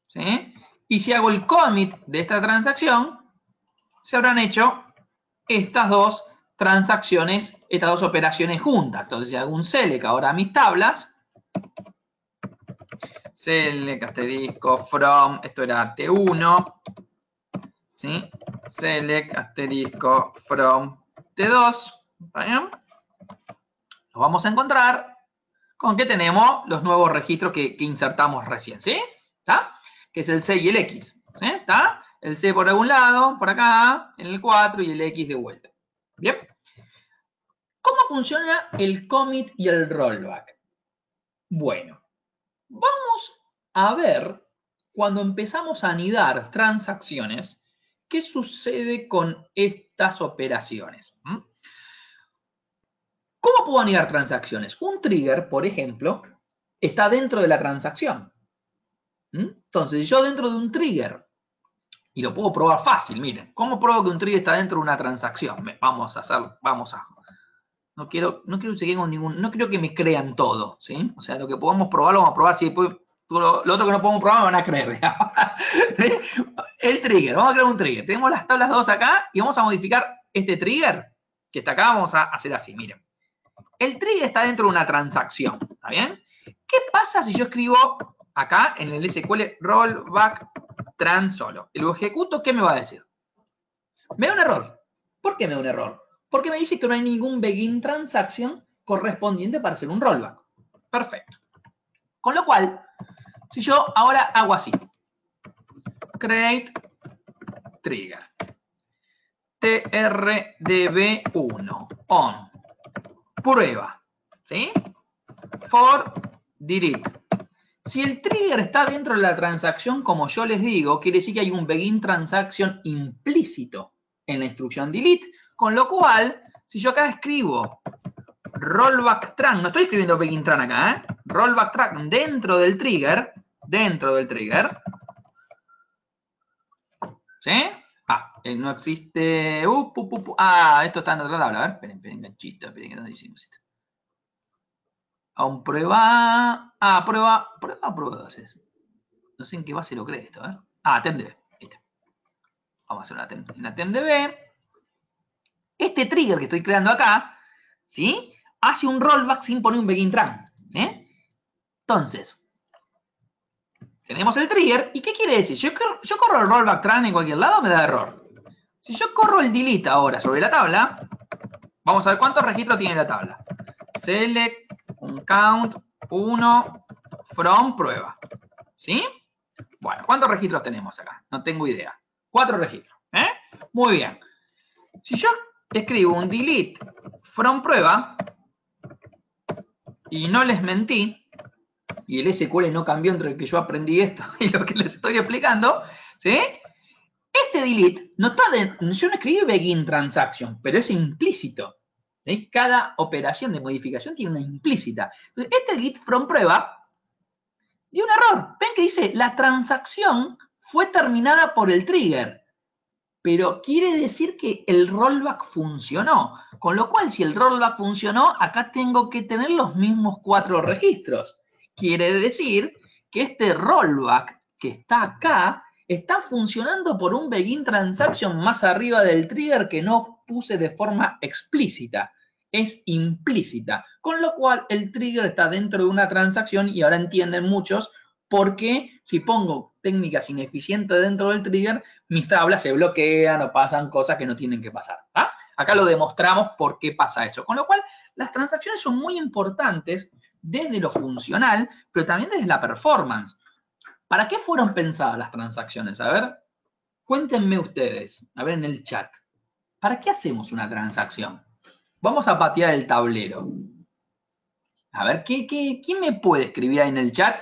¿sí? Y si hago el commit de esta transacción, se habrán hecho estas dos transacciones, estas dos operaciones juntas. Entonces, si hago un select ahora a mis tablas, select asterisco from, esto era T1, ¿sí? Select asterisco from T2, ¿está bien? Nos vamos a encontrar con que tenemos los nuevos registros que insertamos recién, ¿sí? ¿Está? Que es el C y el X, ¿sí? ¿Está? El C por algún lado, por acá, en el 4 y el X de vuelta. Bien. ¿Cómo funciona el commit y el rollback? Bueno, vamos a ver cuando empezamos a anidar transacciones, ¿qué sucede con estas operaciones? ¿Cómo puedo anidar transacciones? Un trigger, por ejemplo, está dentro de la transacción. Entonces, yo dentro de un trigger, y lo puedo probar fácil, miren, ¿cómo pruebo que un trigger está dentro de una transacción? No quiero que me crean todo, ¿sí? O sea, lo que podamos probar, lo vamos a probar, si después Lo otro que no podemos probar me van a creer, digamos. El trigger, vamos a crear un trigger. Tenemos las tablas 2 acá y vamos a modificar este trigger que está acá, vamos a hacer así, miren. El trigger está dentro de una transacción, ¿está bien? ¿Qué pasa si yo escribo acá en el SQL rollback trans solo? Y lo ejecuto, ¿qué me va a decir? Me da un error. ¿Por qué me da un error? Porque me dice que no hay ningún begin transaction correspondiente para hacer un rollback. Perfecto. Con lo cual, si yo ahora hago así, create trigger, trdb1 on, prueba, ¿sí? For delete. Si el trigger está dentro de la transacción, como yo les digo, quiere decir que hay un begin transaction implícito en la instrucción delete, con lo cual, si yo acá escribo rollback trans, no estoy escribiendo begin trans acá, rollback trans dentro del trigger, ¿sí? No existe, esto está en otra tabla, a ver, esperen, ganchito, esperen, que no hicimos esto. Aún prueba, prueba 2 es. No sé en qué base lo cree esto, TempDB, este. Vamos a hacer una TempDB. Este trigger que estoy creando acá, ¿sí? Hace un rollback sin poner un begin trans, ¿sí? Entonces, tenemos el trigger, ¿y qué quiere decir? Yo corro el rollback trans en cualquier lado, me da error. Si yo corro el delete ahora sobre la tabla, vamos a ver cuántos registros tiene la tabla. Select, un count, 1, from, prueba. ¿Sí? Bueno, ¿cuántos registros tenemos acá? No tengo idea. 4 registros. Muy bien. Si yo escribo un delete from prueba y no les mentí, y el SQL no cambió entre el que yo aprendí esto y lo que les estoy explicando, ¿sí? Este delete no está yo no escribí begin transaction, pero es implícito. ¿Sí? Cada operación de modificación tiene una implícita. Este delete from prueba dio un error. Ven que dice la transacción fue terminada por el trigger, pero quiere decir que el rollback funcionó. Con lo cual, si el rollback funcionó, acá tengo que tener los mismos 4 registros. Quiere decir que este rollback que está acá está funcionando por un begin transaction más arriba del trigger que no puse de forma explícita. Es implícita. Con lo cual, el trigger está dentro de una transacción y ahora entienden muchos por qué si pongo técnicas ineficientes dentro del trigger, mis tablas se bloquean o pasan cosas que no tienen que pasar. Acá lo demostramos por qué pasa eso. Con lo cual, las transacciones son muy importantes desde lo funcional, pero también desde la performance. ¿Para qué fueron pensadas las transacciones? A ver, cuéntenme ustedes, a ver en el chat. ¿Para qué hacemos una transacción? Vamos a patear el tablero. A ver, ¿quién me puede escribir ahí en el chat?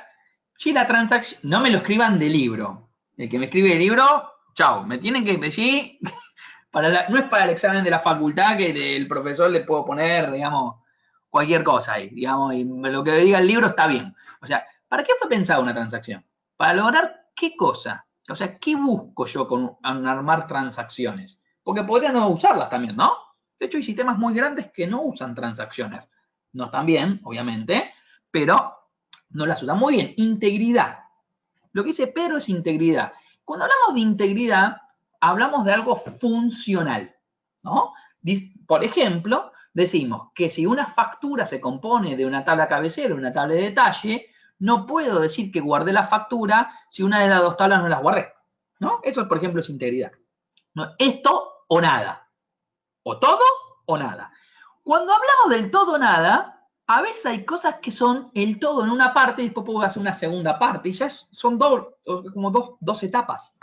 Si la transacción, no me lo escriban de libro. El que me escribe de libro, chao, me tienen que decir, no es para el examen de la facultad que el profesor le puedo poner, digamos, cualquier cosa ahí, digamos, y lo que diga el libro está bien. O sea, ¿para qué fue pensada una transacción? ¿Para lograr qué cosa? O sea, ¿qué busco yo con armar transacciones? Porque podría no usarlas también, ¿no? De hecho, hay sistemas muy grandes que no usan transacciones. No están bien, obviamente, pero no las usan muy bien. Integridad. Lo que dice Pedro es integridad. Cuando hablamos de integridad, hablamos de algo funcional, ¿no? Por ejemplo, decimos que si una factura se compone de una tabla cabecera y una tabla de detalle, no puedo decir que guardé la factura si una de las 2 tablas no las guardé, ¿no? Eso, por ejemplo, es integridad. ¿No? Esto o nada. O todo o nada. Cuando hablamos del todo o nada, a veces hay cosas que son el todo en una parte y después puedo hacer una segunda parte. Y ya son como dos etapas.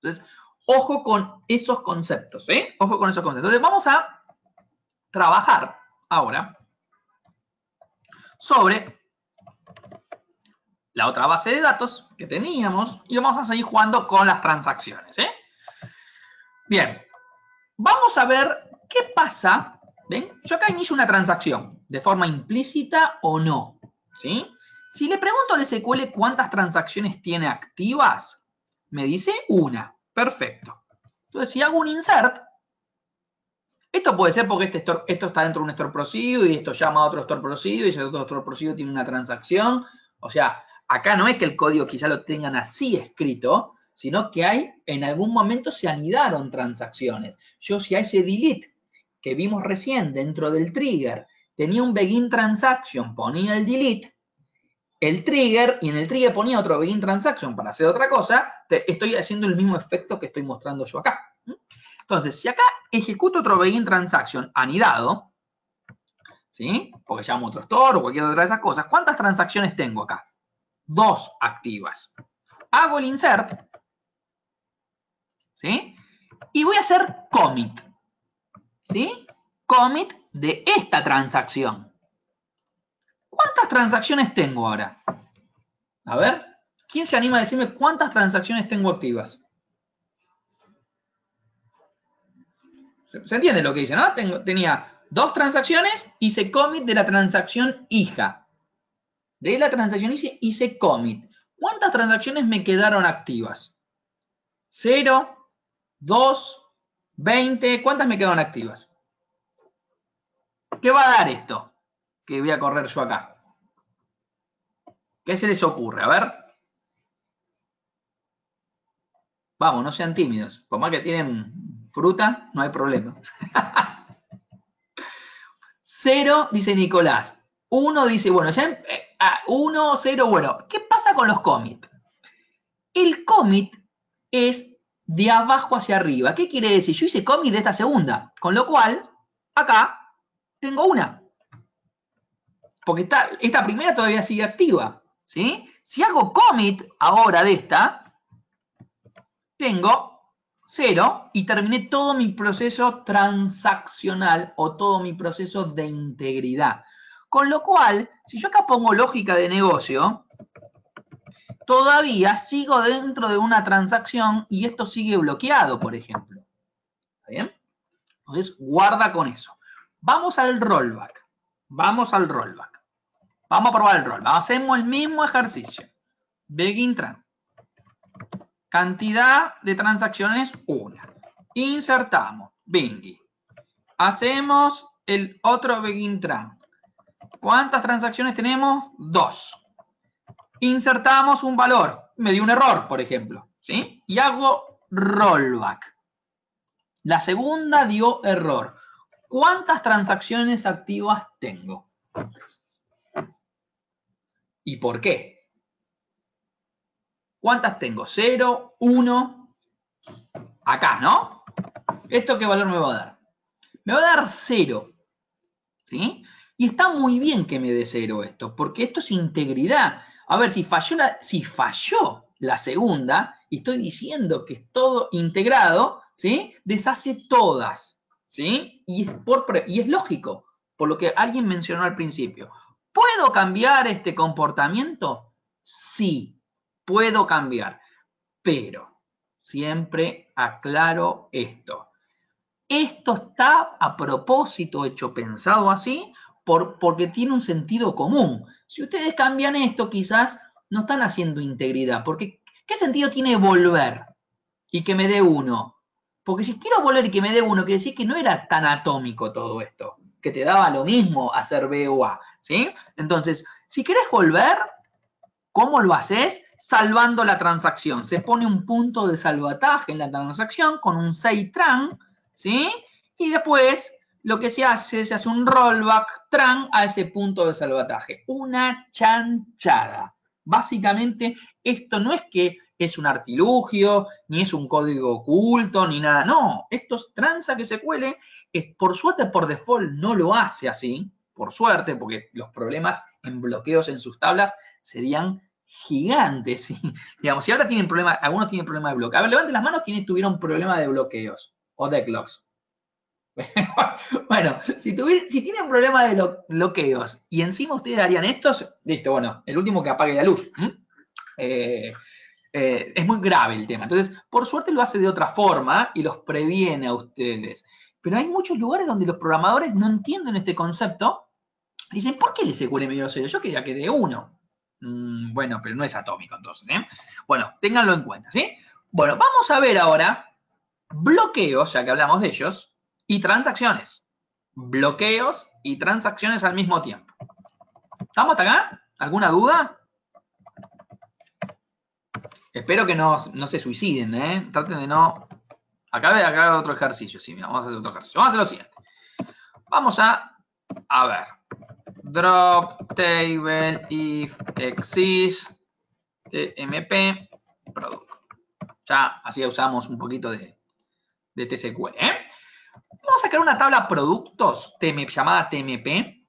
Entonces, ojo con esos conceptos. Ojo con esos conceptos. Entonces, vamos a trabajar ahora sobre la otra base de datos que teníamos y vamos a seguir jugando con las transacciones. Bien, vamos a ver qué pasa. ¿Ven? Yo acá inicio una transacción de forma implícita o no. ¿Sí? Si le pregunto al SQL cuántas transacciones tiene activas, me dice una. Perfecto. Entonces, si hago un insert, esto puede ser porque esto está dentro de un store procedure y esto llama a otro store procedure y ese otro store procedure tiene una transacción. O sea, acá no es que el código quizá lo tengan así escrito, sino que en algún momento se anidaron transacciones. Yo si a ese delete que vimos recién dentro del trigger tenía un begin transaction, ponía el delete, el trigger, y en el trigger ponía otro begin transaction para hacer otra cosa, estoy haciendo el mismo efecto que estoy mostrando yo acá. Entonces, si acá ejecuto otro begin transaction anidado, ¿sí? Porque llamo otro store o cualquier otra de esas cosas, ¿cuántas transacciones tengo acá? 2 activas. Hago el insert, ¿sí? Y voy a hacer commit, ¿sí? Commit de esta transacción. ¿Cuántas transacciones tengo ahora? A ver, ¿quién se anima a decirme cuántas transacciones tengo activas? ¿Se entiende lo que dice, no? Tenía 2 transacciones, hice commit de la transacción hija. De la transacción hice commit. ¿Cuántas transacciones me quedaron activas? 0, 2, 20. ¿Cuántas me quedaron activas? ¿Qué va a dar esto que voy a correr yo acá? ¿Qué se les ocurre? A ver. Vamos, no sean tímidos. Por más que tienen fruta, no hay problema. 0, dice Nicolás. 1 dice, bueno, ya 1, 0, bueno. ¿Qué pasa con los commits? El commit es de abajo hacia arriba. ¿Qué quiere decir? Yo hice commit de esta segunda, con lo cual, acá, tengo una. Porque esta primera todavía sigue activa, ¿sí? Si hago commit ahora de esta, tengo 0 y terminé todo mi proceso transaccional o todo mi proceso de integridad. Con lo cual, si yo acá pongo lógica de negocio, todavía sigo dentro de una transacción y esto sigue bloqueado, por ejemplo. ¿Está bien? Entonces, guarda con eso. Vamos al rollback. Vamos al rollback. Vamos a probar el rollback. Hacemos el mismo ejercicio. Begin tran. Cantidad de transacciones, 1. Insertamos. Bingy. Hacemos el otro begin tran. ¿Cuántas transacciones tenemos? 2. Insertamos un valor. Me dio un error, por ejemplo. ¿Sí? Y hago rollback. La segunda dio error. ¿Cuántas transacciones activas tengo? ¿Y por qué? ¿Cuántas tengo? 0, 1. Acá, ¿no? ¿Esto qué valor me va a dar? Me va a dar 0. ¿Sí? Y está muy bien que me dé 0 esto, porque esto es integridad. A ver, si falló la segunda, y estoy diciendo que es todo integrado, ¿sí? Deshace todas, ¿sí? Y es lógico, por lo que alguien mencionó al principio. ¿Puedo cambiar este comportamiento? Sí, puedo cambiar, pero siempre aclaro esto. Esto está a propósito hecho, pensado así, porque tiene un sentido común. Si ustedes cambian esto, quizás no están haciendo integridad, porque ¿qué sentido tiene volver y que me dé 1? Porque si quiero volver y que me dé 1, quiere decir que no era tan atómico todo esto, que te daba lo mismo hacer B o A, ¿sí? Entonces, si querés volver, ¿cómo lo haces? Salvando la transacción. Se pone un punto de salvataje en la transacción con un say tran, ¿sí? Y después lo que se hace un rollback tran a ese punto de salvataje. Una chanchada. Básicamente, esto no es que es un artilugio, ni es un código oculto, ni nada. No, esto es tranza que se cuele. Por suerte, por default, no lo hace así. Por suerte, porque los problemas en bloqueos en sus tablas serían gigantes. ¿Sí? Digamos, si ahora tienen problema, algunos tienen problema de bloqueo. A ver, levanten las manos quienes tuvieron problema de bloqueos o deadlocks. Bueno, si tienen problema de bloqueos y encima ustedes harían estos, listo, bueno, el último que apague la luz. Es muy grave el tema. Entonces, por suerte lo hace de otra forma y los previene a ustedes. Pero hay muchos lugares donde los programadores no entienden este concepto. Dicen, ¿por qué el SQL me dio 0? Yo quería que dé 1. Bueno, pero no es atómico entonces, ¿eh? Bueno, ténganlo en cuenta, ¿sí? Bueno, vamos a ver ahora bloqueos, ya que hablamos de ellos, y transacciones. Bloqueos y transacciones al mismo tiempo. ¿Estamos hasta acá? ¿Alguna duda? Espero que no se suiciden, ¿eh? Traten de no... Acá voy a hacer otro ejercicio, sí, mira, vamos a hacer otro ejercicio. Vamos a hacer lo siguiente. Vamos a ver. Drop table if exist tmp product. Ya así usamos un poquito de TSQL, ¿eh? Vamos a crear una tabla productos llamada tmp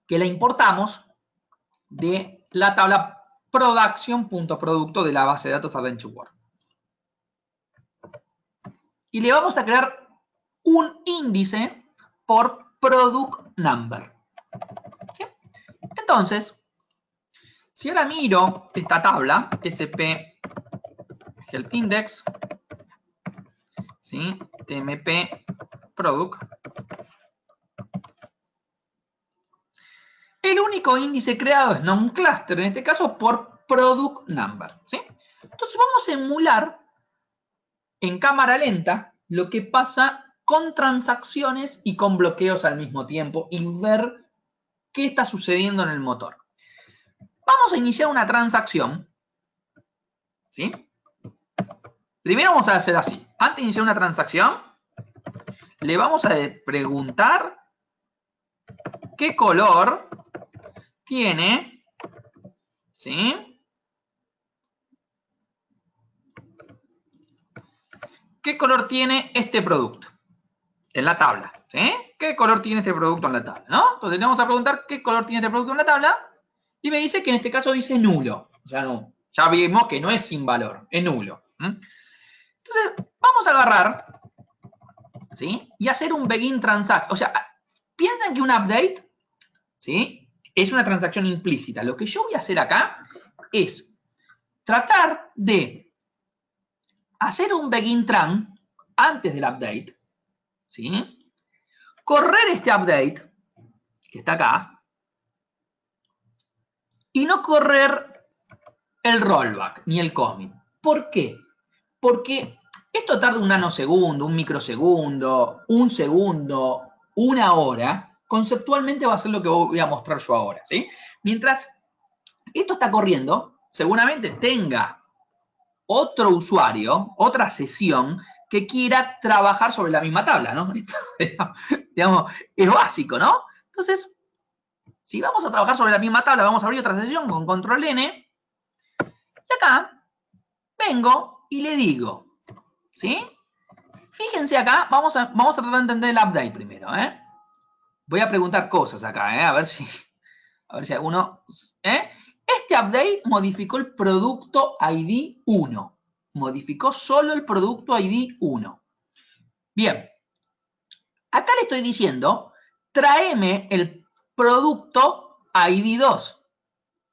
que la importamos de la tabla production.producto de la base de datos Adventure World. Y le vamos a crear un índice por product number. ¿Sí? Entonces, si ahora miro esta tabla, sp help index, ¿sí? tmp product, el único índice creado es non-cluster, en este caso por product number. ¿Sí? Entonces vamos a emular en cámara lenta lo que pasa con transacciones y con bloqueos al mismo tiempo y ver qué está sucediendo en el motor. Vamos a iniciar una transacción. ¿Sí? Primero vamos a hacer así. Antes de iniciar una transacción, le vamos a preguntar qué color tiene, ¿sí? ¿Qué color tiene este producto en la tabla? ¿Sí? ¿Qué color tiene este producto en la tabla? ¿No? Entonces le vamos a preguntar qué color tiene este producto en la tabla y me dice que en este caso dice nulo. O sea, no, ya vimos que no es sin valor, es nulo. Entonces, vamos a agarrar, ¿sí? Y hacer un begin transact. O sea, piensen que un update, ¿sí? Es una transacción implícita. Lo que yo voy a hacer acá es tratar de hacer un begin tran antes del update, ¿sí? Correr este update, que está acá, y no correr el rollback ni el commit. ¿Por qué? Porque esto tarda un nanosegundo, un microsegundo, un segundo, una hora. Conceptualmente va a ser lo que voy a mostrar yo ahora, ¿sí? Mientras esto está corriendo, seguramente tenga otro usuario, otra sesión que quiera trabajar sobre la misma tabla, ¿no? Esto, digamos, es básico, ¿no? Entonces, si vamos a trabajar sobre la misma tabla, vamos a abrir otra sesión con control N, y acá vengo y le digo, ¿sí? Fíjense acá, vamos a tratar de entender el update primero, ¿eh? Voy a preguntar cosas acá, ¿eh? A ver si alguno... ¿eh? Este update modificó el producto ID 1. Modificó solo el producto ID 1. Bien. Acá le estoy diciendo, tráeme el producto ID 2.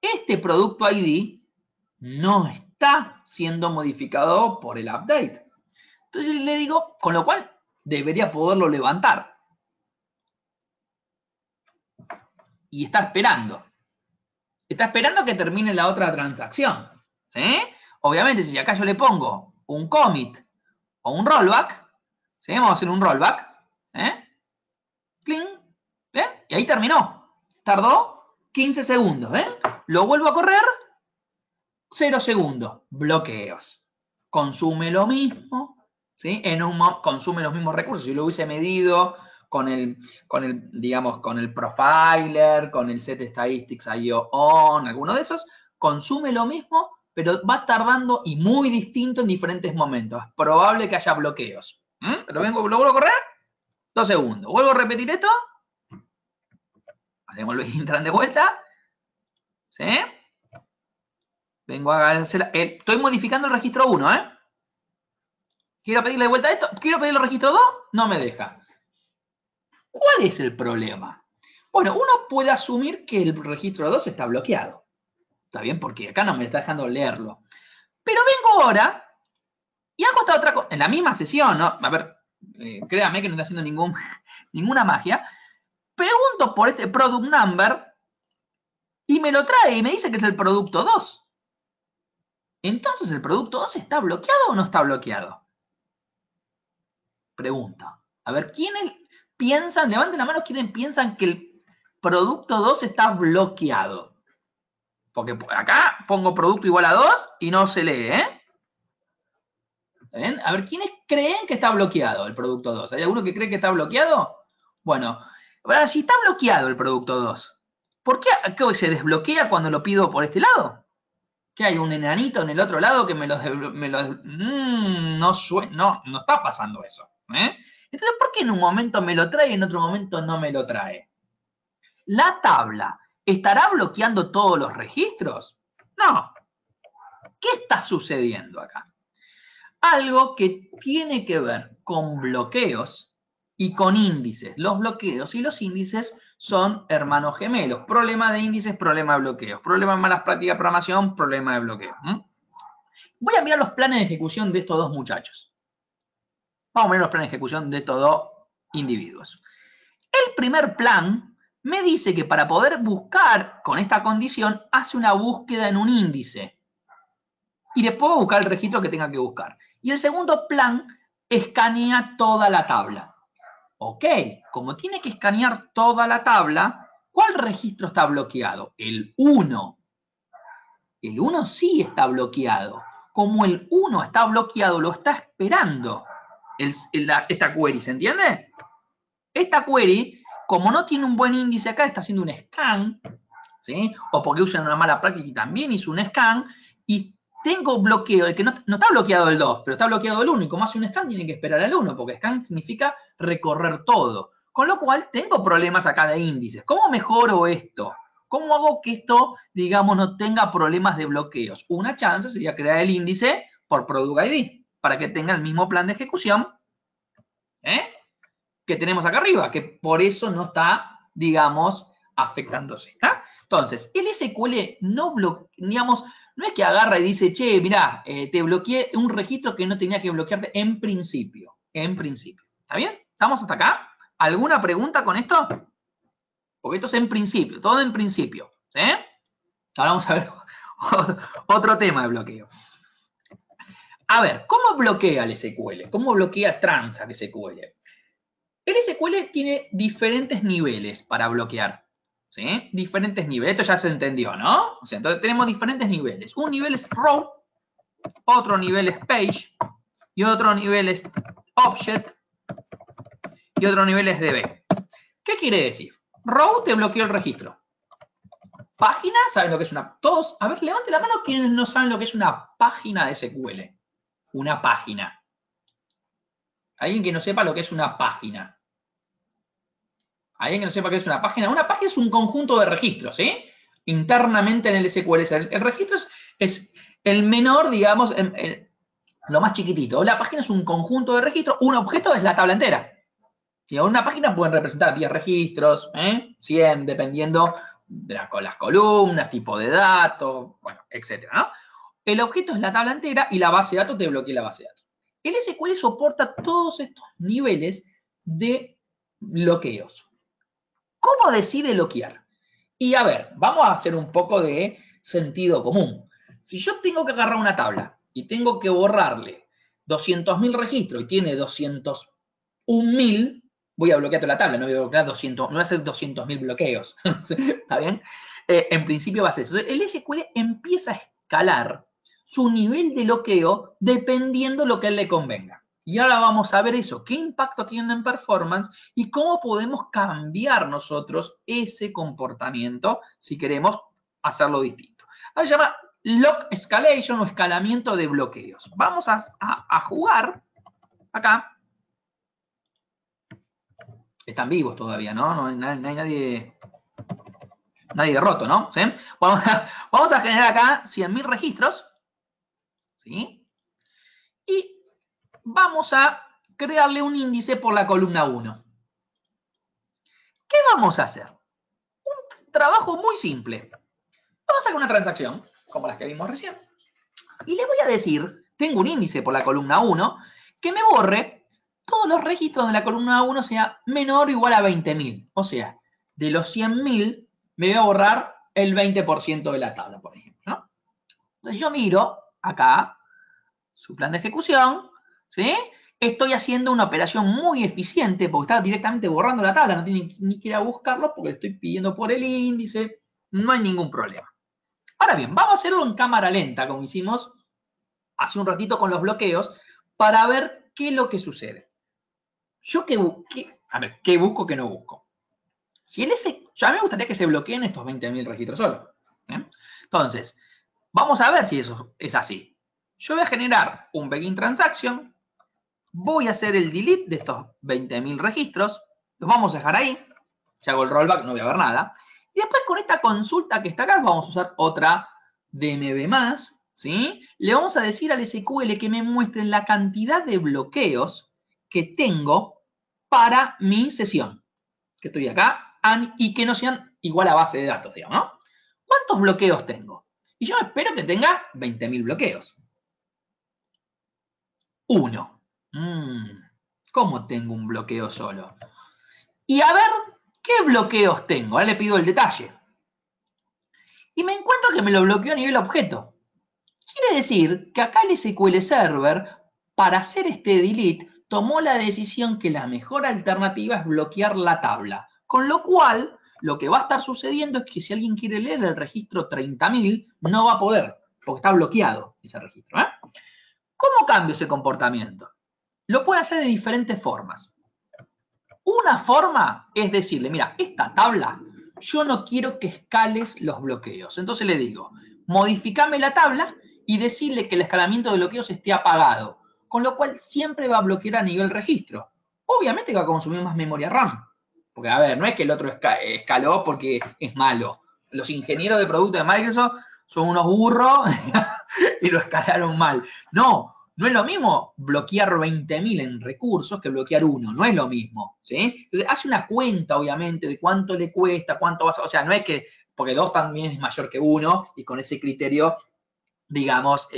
Este producto ID no está siendo modificado por el update. Entonces le digo, con lo cual debería poderlo levantar. Y está esperando. Está esperando que termine la otra transacción. ¿Sí? Obviamente, si acá yo le pongo un commit o un rollback, ¿sí? Vamos a hacer un rollback. ¡Cling! ¿Ven? Y ahí terminó. Tardó 15 segundos. ¿Ven? Lo vuelvo a correr. 0 segundos. Bloqueos. Consume lo mismo. ¿Sí? Consume los mismos recursos. Si lo hubiese medido con el profiler, con el set statistics IO on, alguno de esos, consume lo mismo, pero va tardando y muy distinto en diferentes momentos. Es probable que haya bloqueos. Lo vuelvo a correr, 2 segundos. Vuelvo a repetir esto. Hacemos el intran de vuelta. ¿Sí? Vengo a hacer, estoy modificando el registro 1, ¿eh? Quiero pedirle de vuelta esto. Quiero pedirle el registro 2, no me deja. ¿Cuál es el problema? Bueno, uno puede asumir que el registro 2 está bloqueado. ¿Está bien? Porque acá no me está dejando leerlo. Pero vengo ahora y hago esta otra cosa. En la misma sesión, ¿no? A ver, créame que no está haciendo ninguna magia. Pregunto por este product number y me lo trae y me dice que es el producto 2. Entonces, ¿el producto 2 está bloqueado o no está bloqueado? Pregunta. A ver, ¿quiénes piensan, levanten la mano, quiénes piensan que el producto 2 está bloqueado? Porque acá pongo producto igual a 2 y no se lee, ¿eh? ¿Ven? A ver, ¿quiénes creen que está bloqueado el producto 2? ¿Hay alguno que cree que está bloqueado? Bueno, ahora, si está bloqueado el producto 2, ¿por qué se desbloquea cuando lo pido por este lado? ¿Qué hay? ¿Un enanito en el otro lado que no está pasando eso. ¿Eh? Entonces, ¿por qué en un momento me lo trae y en otro momento no me lo trae? ¿La tabla estará bloqueando todos los registros? No. ¿Qué está sucediendo acá? Algo que tiene que ver con bloqueos y con índices. Los bloqueos y los índices son hermanos gemelos. Problema de índices, problema de bloqueos. Problema de malas prácticas de programación, problema de bloqueo. Voy a mirar los planes de ejecución de estos dos muchachos. Vamos a mirar los planes de ejecución de estos dos individuos. El primer plan me dice que para poder buscar con esta condición, hace una búsqueda en un índice. Y después buscar el registro que tenga que buscar. Y el segundo plan escanea toda la tabla. Ok, como tiene que escanear toda la tabla, ¿cuál registro está bloqueado? El 1. El 1 sí está bloqueado. Como el 1 está bloqueado, lo está esperando esta query, ¿se entiende? Esta query, como no tiene un buen índice acá, está haciendo un scan, ¿sí? O porque usan una mala práctica y también hizo un scan, y tengo bloqueo, el que no está bloqueado el 2, pero está bloqueado el 1, y como hace un scan tiene que esperar al 1, porque scan significa recorrer todo. Con lo cual tengo problemas acá de índices. ¿Cómo mejoro esto? ¿Cómo hago que esto, digamos, no tenga problemas de bloqueos? Una chance sería crear el índice por Product ID, para que tenga el mismo plan de ejecución que tenemos acá arriba, que por eso no está, digamos, afectándose. ¿Está? Entonces, el SQL no digamos, no es que agarra y dice, che, mirá, te bloqueé un registro que no tenía que bloquearte en principio. En principio. ¿Está bien? ¿Estamos hasta acá? ¿Alguna pregunta con esto? Porque esto es en principio, todo en principio. Ahora vamos a ver otro tema de bloqueo. A ver, ¿cómo bloquea el SQL? ¿Cómo bloquea Transact SQL? El SQL tiene diferentes niveles para bloquear. ¿Sí? Diferentes niveles. Esto ya se entendió, ¿no? O sea, entonces tenemos diferentes niveles. Un nivel es row, otro nivel es page, y otro nivel es object, y otro nivel es db. ¿Qué quiere decir? Row te bloqueó el registro. Página, ¿saben lo que es una? Todos, a ver, levante la mano quienes no saben lo que es una página de SQL. Una página. ¿Alguien que no sepa lo que es una página? ¿Alguien que no sepa qué es una página? Una página es un conjunto de registros, ¿sí? Internamente en el SQL. El registro es el menor, digamos, lo más chiquitito. La página es un conjunto de registros. Un objeto es la tabla entera. Y una página pueden representar 10 registros, 100, dependiendo de las columnas, tipo de datos, bueno, etcétera, ¿no? El objeto es la tabla entera y la base de datos te bloquea la base de datos. El SQL soporta todos estos niveles de bloqueos. ¿Cómo decide bloquear? Y a ver, vamos a hacer un poco de sentido común. Si yo tengo que agarrar una tabla y tengo que borrarle 200.000 registros y tiene 201.000, voy a bloquear toda la tabla, no voy a bloquear 200, no voy a hacer 200.000 bloqueos. ¿Está bien? En principio va a ser eso. El SQL empieza a escalar su nivel de bloqueo dependiendo de lo que a él le convenga. Y ahora vamos a ver eso, qué impacto tiene en performance y cómo podemos cambiar nosotros ese comportamiento si queremos hacerlo distinto. Ahora se llama lock escalation o escalamiento de bloqueos. Vamos a jugar acá. Están vivos todavía, ¿no? No hay nadie roto, ¿no? ¿Sí? Vamos a generar acá 100.000 registros. ¿Sí? Y vamos a crearle un índice por la columna 1. ¿Qué vamos a hacer? Un trabajo muy simple. Vamos a hacer una transacción, como las que vimos recién. Y le voy a decir, tengo un índice por la columna 1, que me borre todos los registros de la columna 1 sea menor o igual a 20.000. O sea, de los 100.000 me voy a borrar el 20% de la tabla, por ejemplo, ¿no? Entonces yo miro acá su plan de ejecución, ¿sí? Estoy haciendo una operación muy eficiente porque está directamente borrando la tabla, no tiene ni que ir a buscarlo porque le estoy pidiendo por el índice, no hay ningún problema. Ahora bien, vamos a hacerlo en cámara lenta, como hicimos hace un ratito con los bloqueos, para ver qué es lo que sucede. Yo a ver, ¿qué busco, qué no busco? Si a mí me gustaría que se bloqueen estos 20.000 registros solo. ¿Bien? Entonces, vamos a ver si eso es así. Yo voy a generar un begin transaction, voy a hacer el delete de estos 20.000 registros, los vamos a dejar ahí, si hago el rollback no voy a ver nada, y después con esta consulta que está acá vamos a usar otra DMB más, ¿sí? Le vamos a decir al SQL que me muestre la cantidad de bloqueos que tengo para mi sesión, que estoy acá, y que no sean igual a base de datos, digamos, ¿no? ¿Cuántos bloqueos tengo? Y yo espero que tenga 20.000 bloqueos. 1. ¿Cómo tengo un bloqueo solo? Y a ver, ¿qué bloqueos tengo? Ahora le pido el detalle. Y me encuentro que me lo bloqueó a nivel objeto. Quiere decir que acá el SQL Server, para hacer este delete, tomó la decisión que la mejor alternativa es bloquear la tabla. Con lo cual, lo que va a estar sucediendo es que si alguien quiere leer el registro 30.000, no va a poder, porque está bloqueado ese registro. ¿Cómo cambio ese comportamiento? Lo puede hacer de diferentes formas. Una forma es decirle, mira, esta tabla, yo no quiero que escales los bloqueos. Entonces le digo, modificame la tabla y decirle que el escalamiento de bloqueos esté apagado. Con lo cual siempre va a bloquear a nivel registro. Obviamente que va a consumir más memoria RAM. Porque, a ver, no es que el otro escaló porque es malo. Los ingenieros de producto de Microsoft son unos burros y lo escalaron mal. No, no es lo mismo bloquear 20.000 en recursos que bloquear uno, no es lo mismo, ¿sí? Entonces, hace una cuenta, obviamente, de cuánto le cuesta, cuánto vas a... O sea, no es que, porque 2 también es mayor que 1, y con ese criterio, digamos,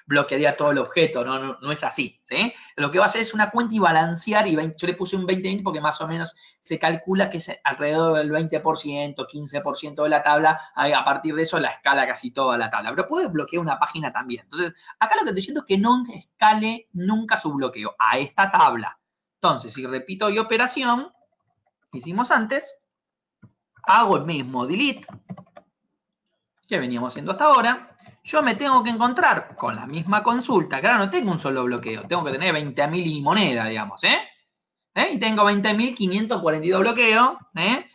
bloquearía todo el objeto, no es así, ¿sí? Lo que va a hacer es una cuenta y balancear, y yo le puse un 20.000 porque más o menos se calcula que es alrededor del 20%, 15% de la tabla, a partir de eso la escala casi toda la tabla, pero puede bloquear una página también. Entonces, acá lo que estoy diciendo es que no escale nunca su bloqueo a esta tabla. Entonces, si repito mi operación que hicimos antes, hago el mismo delete que veníamos haciendo hasta ahora, yo me tengo que encontrar con la misma consulta, que ahora no tengo un solo bloqueo, tengo que tener 20.000 y moneda, digamos, y tengo 20.542 bloqueos,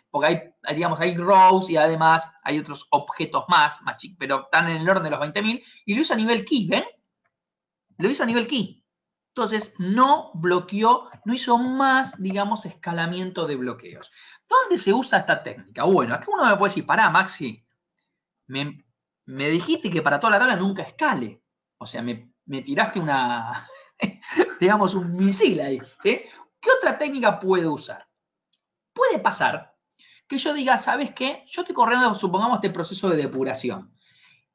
porque hay rows y además hay otros objetos más chicos, pero están en el orden de los 20.000, y lo hizo a nivel key, ¿ven? Lo hizo a nivel key. Entonces, no bloqueó, no hizo más, digamos, escalamiento de bloqueos. ¿Dónde se usa esta técnica? Bueno, aquí uno me puede decir, pará, Maxi, me dijiste que para toda la tabla nunca escale. O sea, me tiraste una, digamos, un misil ahí. ¿Sí? ¿Qué otra técnica puedo usar? Puede pasar que yo diga, ¿sabes qué? Yo estoy corriendo, supongamos, este proceso de depuración.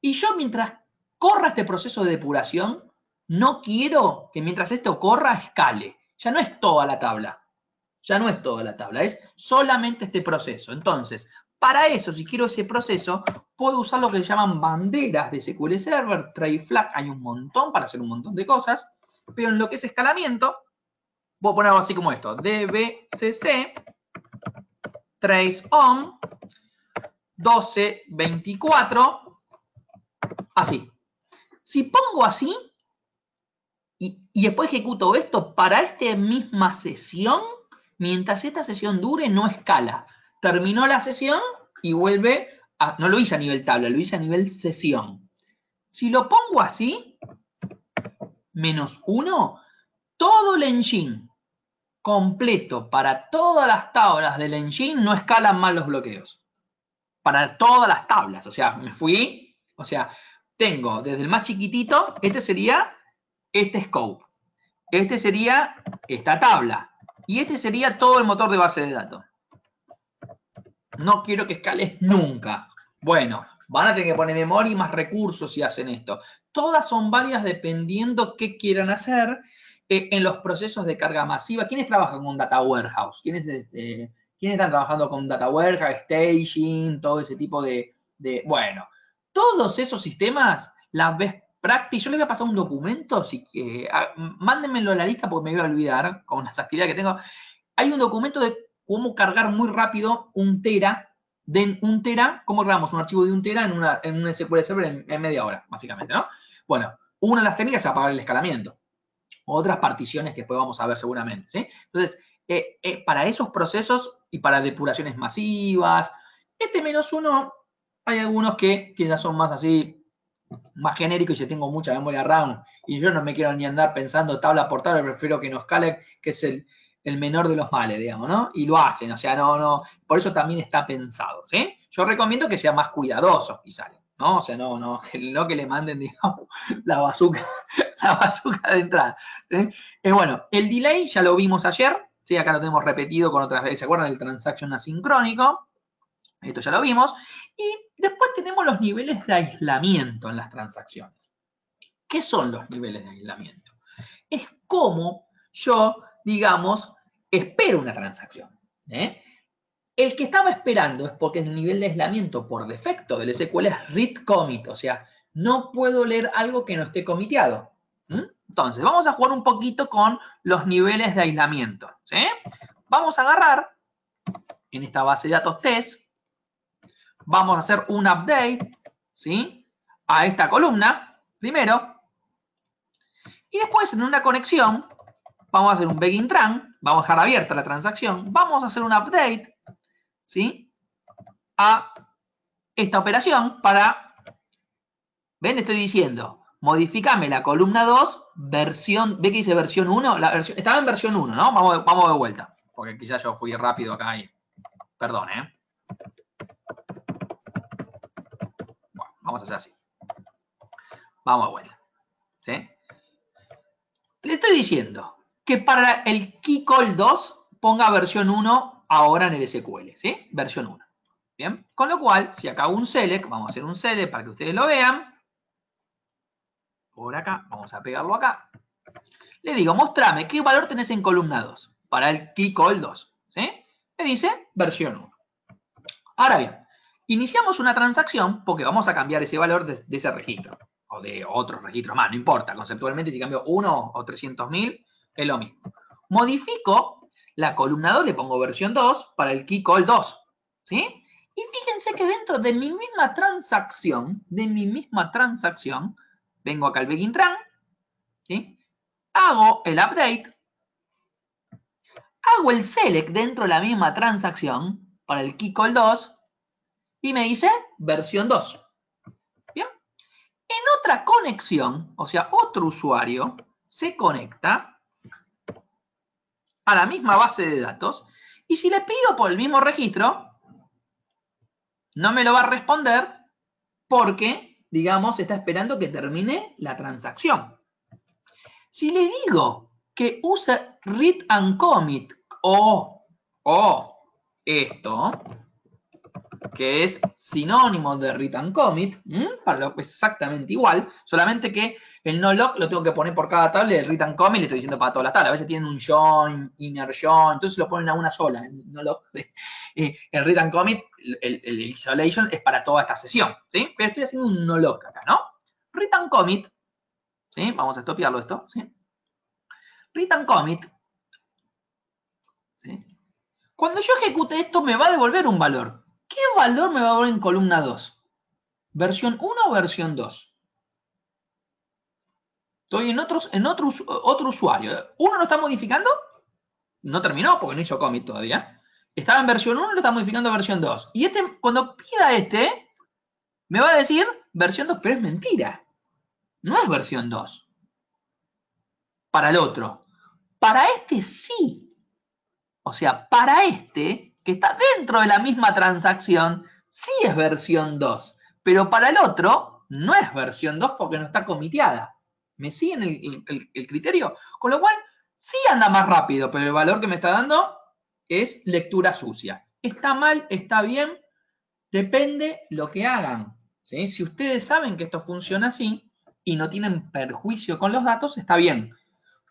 Y yo mientras corra este proceso de depuración, no quiero que mientras esto corra, escale. Ya no es toda la tabla. Ya no es toda la tabla, es solamente este proceso. Entonces, para eso, si quiero ese proceso, puedo usar lo que se llaman banderas de SQL Server, trace flag, hay un montón para hacer un montón de cosas, pero en lo que es escalamiento, voy a poner algo así como esto, dbcc trace on 1224, así. Si pongo así, y después ejecuto esto, para esta misma sesión, mientras esta sesión dure, no escala. Terminó la sesión y vuelve a... No lo hice a nivel tabla, lo hice a nivel sesión. Si lo pongo así, -1, todo el engine completo para todas las tablas del engine no escalan mal los bloqueos. Para todas las tablas. O sea, me fui... O sea, tengo desde el más chiquitito, este sería este scope. Este sería esta tabla. Y este sería todo el motor de base de datos. No quiero que escales nunca. Bueno, van a tener que poner memoria y más recursos si hacen esto. Todas son válidas dependiendo qué quieran hacer en los procesos de carga masiva. ¿Quiénes trabajan con Data Warehouse? ¿Quiénes están trabajando con Data Warehouse, Staging, todo ese tipo de... Bueno, todos esos sistemas, las best practice, yo les voy a pasar un documento, así que mándenmelo a la lista porque me voy a olvidar con las actividades que tengo. Hay un documento de cómo cargar muy rápido 1 tera de 1 tera, ¿cómo grabamos un archivo de 1 tera en un SQL Server en media hora, básicamente, ¿no? Bueno, una de las técnicas es apagar el escalamiento. Otras particiones que después vamos a ver seguramente, ¿sí? Entonces, para esos procesos y para depuraciones masivas, este -1, hay algunos que quizás son más así, más genéricos, y si tengo mucha memoria RAM y yo no me quiero ni andar pensando tabla por tabla, prefiero que nos cale, que es el menor de los males, digamos, ¿no? Y lo hacen, o sea, no, por eso también está pensado, ¿sí? Yo recomiendo que sean más cuidadosos, quizás, ¿no? O sea, no que le manden, digamos, la bazooka de entrada, ¿sí? Bueno, el delay ya lo vimos ayer, ¿sí? Acá lo tenemos repetido con otras veces, ¿se acuerdan del transaction asincrónico? Esto ya lo vimos. Y después tenemos los niveles de aislamiento en las transacciones. ¿Qué son los niveles de aislamiento? Es como yo, digamos, espero una transacción. El que estaba esperando es porque el nivel de aislamiento por defecto del SQL es read commit, o sea, no puedo leer algo que no esté comiteado. Entonces, vamos a jugar un poquito con los niveles de aislamiento. ¿Sí? Vamos a agarrar en esta base de datos test, vamos a hacer un update, ¿sí? A esta columna, primero. Y después, en una conexión, vamos a hacer un begin tran, vamos a dejar abierta la transacción, vamos a hacer un update, ¿sí? A esta operación para, ¿ven? Estoy diciendo, modifícame la columna 2, versión, ¿ve que dice versión 1? Estaba en versión 1, ¿no? Vamos de vuelta, porque quizás yo fui rápido acá y, perdón, Bueno, vamos a hacer así. Vamos de vuelta, ¿sí? Le estoy diciendo que para el keycall 2 ponga versión 1 ahora en el SQL, ¿sí? Versión 1. Bien, con lo cual, si acá hago un select, vamos a hacer un select para que ustedes lo vean. Por acá, vamos a pegarlo acá. Le digo, mostrame qué valor tenés en columna 2 para el keycall 2, ¿sí? Me dice versión 1. Ahora bien, iniciamos una transacción porque vamos a cambiar ese valor de ese registro. O de otros registros más, no importa. Conceptualmente, si cambio 1 o 300.000, es lo mismo. Modifico la columna 2, le pongo versión 2 para el key call 2. ¿Sí? Y fíjense que dentro de mi misma transacción, vengo acá al begin tran, ¿sí? Hago el update, hago el select dentro de la misma transacción para el key call 2 y me dice versión 2. ¿Bien? En otra conexión, o sea, otro usuario se conecta a la misma base de datos y si le pido por el mismo registro, no me lo va a responder porque, digamos, está esperando que termine la transacción. Si le digo que use read and commit o esto, que es sinónimo de read and commit, para lo que es exactamente igual, solamente que el no-lock lo tengo que poner por cada tabla y el read and commit le estoy diciendo para todas las tablas. A veces tienen un join, inner join, entonces lo ponen a una sola, el no-lock. ¿Sí? El read and commit, el isolation es para toda esta sesión, ¿sí? Pero estoy haciendo un no-lock acá, ¿no? Read and commit, ¿sí? Vamos a estopiarlo esto, ¿sí? Read and commit, ¿sí? Cuando yo ejecute esto me va a devolver un valor. ¿Qué valor me va a devolver en columna 2? ¿Versión 1 o versión 2? Estoy en otro usuario. ¿Uno lo está modificando? No terminó porque no hizo commit todavía. Estaba en versión 1 y lo está modificando a versión 2. Y cuando pida me va a decir versión 2, pero es mentira. No es versión 2. Para el otro. Para este sí. O sea, para este, que está dentro de la misma transacción, sí es versión 2. Pero para el otro, no es versión 2 porque no está comiteada. ¿Me siguen el criterio? Con lo cual, sí anda más rápido, pero el valor que me está dando es lectura sucia. ¿Está mal? ¿Está bien? Depende lo que hagan. ¿Sí? Si ustedes saben que esto funciona así y no tienen perjuicio con los datos, está bien.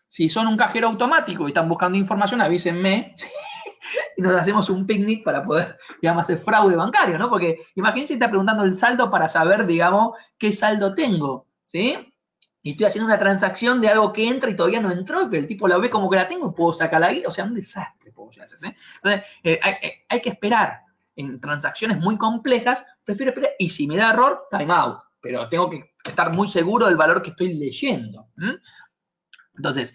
Si son un cajero automático y están buscando información, avísenme. ¿Sí? Y nos hacemos un picnic para poder, digamos, hacer fraude bancario, ¿no? Porque imagínense está preguntando el saldo para saber, digamos, qué saldo tengo, ¿sí? Y estoy haciendo una transacción de algo que entra y todavía no entró, pero el tipo lo ve como que la tengo y puedo sacar la guía. O sea, un desastre puedo hacer, ¿sí? Entonces, hay que esperar. en transacciones muy complejas, prefiero esperar. Y si me da error, timeout. Pero tengo que estar muy seguro del valor que estoy leyendo. Entonces,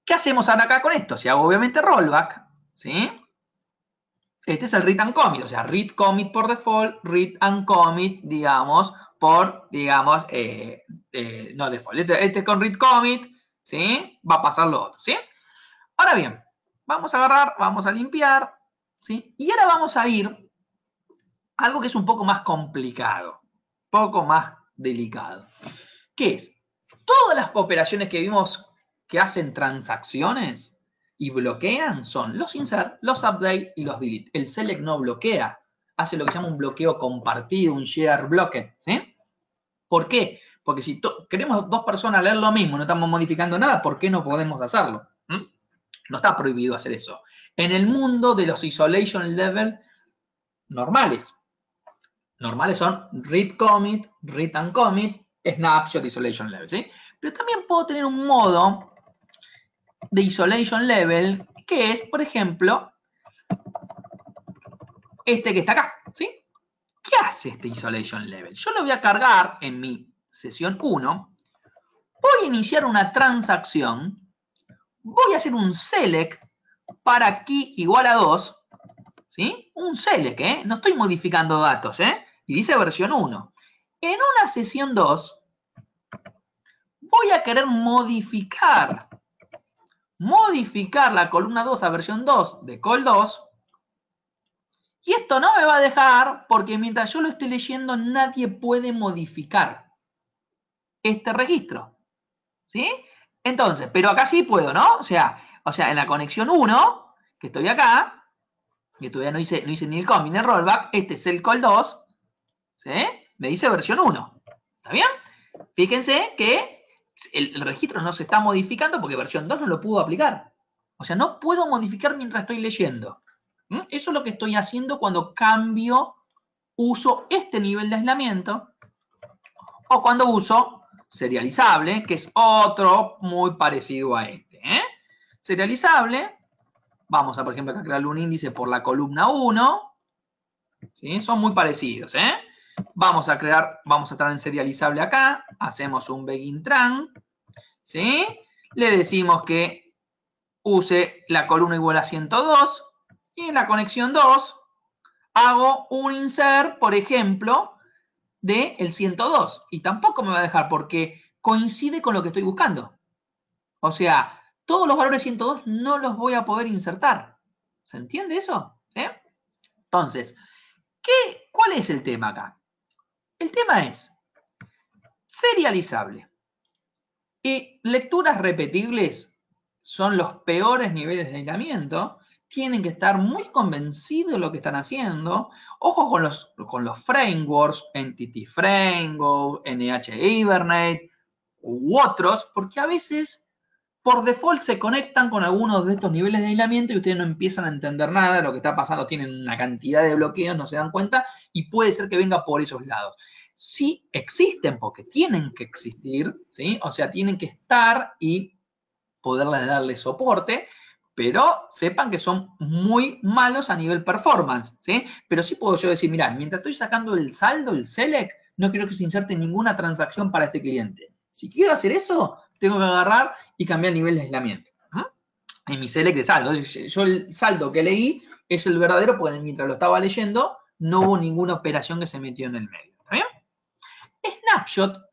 ¿qué hacemos ahora acá con esto? Si hago obviamente rollback, ¿sí? Este es el read and commit, o sea, read commit por default, read and commit, digamos, por, digamos, no default. Este con read commit, ¿sí? Va a pasar lo otro, ¿sí? Ahora bien, vamos a agarrar, vamos a limpiar, ¿sí? Y ahora vamos a ir a algo que es un poco más complicado, poco más delicado. ¿Qué es? Todas las operaciones que vimos que hacen transacciones y bloquean son los insert, los update y los delete. El select no bloquea, hace lo que se llama un bloqueo compartido, un share blocked, ¿sí? ¿Por qué? Porque si queremos dos personas leer lo mismo, no estamos modificando nada, ¿por qué no podemos hacerlo? No está prohibido hacer eso. En el mundo de los isolation level normales son read commit, read and commit, snapshot, isolation level, ¿sí? Pero también puedo tener un modo de isolation level que es, por ejemplo, este que está acá, ¿sí? ¿Qué hace este isolation level? Yo lo voy a cargar en mi sesión 1, voy a iniciar una transacción, voy a hacer un select para key igual a 2, ¿sí? Un select, ¿eh? No estoy modificando datos, ¿eh? Y dice versión 1. En una sesión 2, voy a querer modificar la columna 2 a versión 2 de col 2. Y esto no me va a dejar porque mientras yo lo estoy leyendo nadie puede modificar este registro. ¿Sí? Entonces, pero acá sí puedo, ¿no? O sea, en la conexión 1, que estoy acá, que todavía no hice ni el commit ni el rollback, este es el call 2, ¿sí? Me dice versión 1. ¿Está bien? Fíjense que el registro no se está modificando porque versión 2 no lo pudo aplicar. O sea, no puedo modificar mientras estoy leyendo. Eso es lo que estoy haciendo cuando uso este nivel de aislamiento o cuando uso serializable, que es otro muy parecido a este. Serializable, vamos a, por ejemplo, a crear un índice por la columna 1, ¿sí? Son muy parecidos. Vamos a entrar en serializable acá, hacemos un begin tran, ¿sí? Le decimos que use la columna igual a 102 y en la conexión 2 hago un insert, por ejemplo, del 102 y tampoco me va a dejar porque coincide con lo que estoy buscando. O sea, todos los valores 102 no los voy a poder insertar. ¿Se entiende eso? Entonces, ¿cuál es el tema acá? El tema es serializable y lecturas repetibles son los peores niveles de aislamiento. Tienen que estar muy convencidos de lo que están haciendo. Ojo con los frameworks, Entity Framework, NH Hibernate u otros, porque a veces por default se conectan con algunos de estos niveles de aislamiento y ustedes no empiezan a entender nada de lo que está pasando. Tienen una cantidad de bloqueos, no se dan cuenta y puede ser que venga por esos lados. Sí existen porque tienen que existir, ¿sí? O sea, tienen que estar y poderles darle soporte, pero sepan que son muy malos a nivel performance, ¿sí? Pero sí puedo yo decir, mira, mientras estoy sacando el saldo, el select, no quiero que se inserte ninguna transacción para este cliente. Si quiero hacer eso, tengo que agarrar y cambiar el nivel de aislamiento. En mi select de saldo. Yo el saldo que leí es el verdadero porque mientras lo estaba leyendo no hubo ninguna operación que se metió en el medio. ¿Está bien? Snapshot,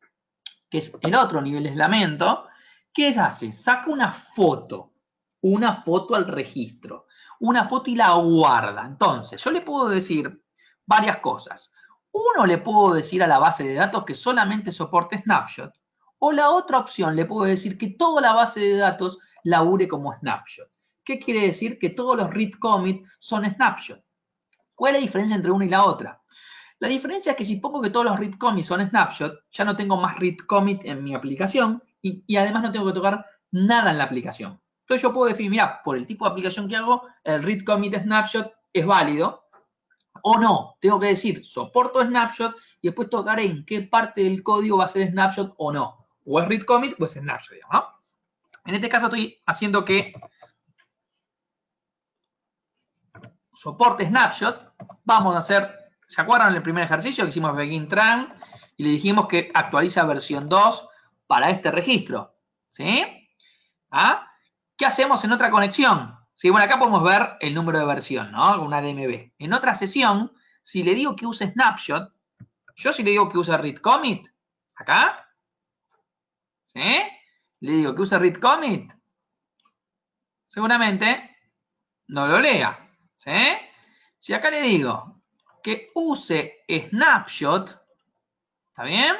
que es el otro nivel de aislamiento, ¿qué hace? Saca una foto al registro, una foto y la guarda. Entonces, yo le puedo decir varias cosas. Uno, le puedo decir a la base de datos que solamente soporte snapshot, o la otra opción, le puedo decir que toda la base de datos labure como snapshot. ¿Qué quiere decir? Que todos los read commit son snapshot. ¿Cuál es la diferencia entre una y la otra? La diferencia es que si pongo que todos los read commits son snapshot, ya no tengo más read commit en mi aplicación y además no tengo que tocar nada en la aplicación. Entonces yo puedo definir, mira, por el tipo de aplicación que hago, el read commit snapshot es válido o no. Tengo que decir, soporto snapshot y después tocaré en qué parte del código va a ser snapshot o no. O es read commit o es snapshot, digamos, ¿no? En este caso estoy haciendo que soporte snapshot, vamos a hacer, ¿se acuerdan del primer ejercicio que hicimos begin tran? Y le dijimos que actualiza versión 2 para este registro, ¿sí? ¿Ah? ¿Qué hacemos en otra conexión? Sí, bueno, acá podemos ver el número de versión, ¿no? Una DMB. En otra sesión, si le digo que use snapshot, yo si le digo que use read commit, acá, ¿sí? Le digo que use read commit, seguramente no lo lea, ¿sí? Si acá le digo que use snapshot, ¿está bien?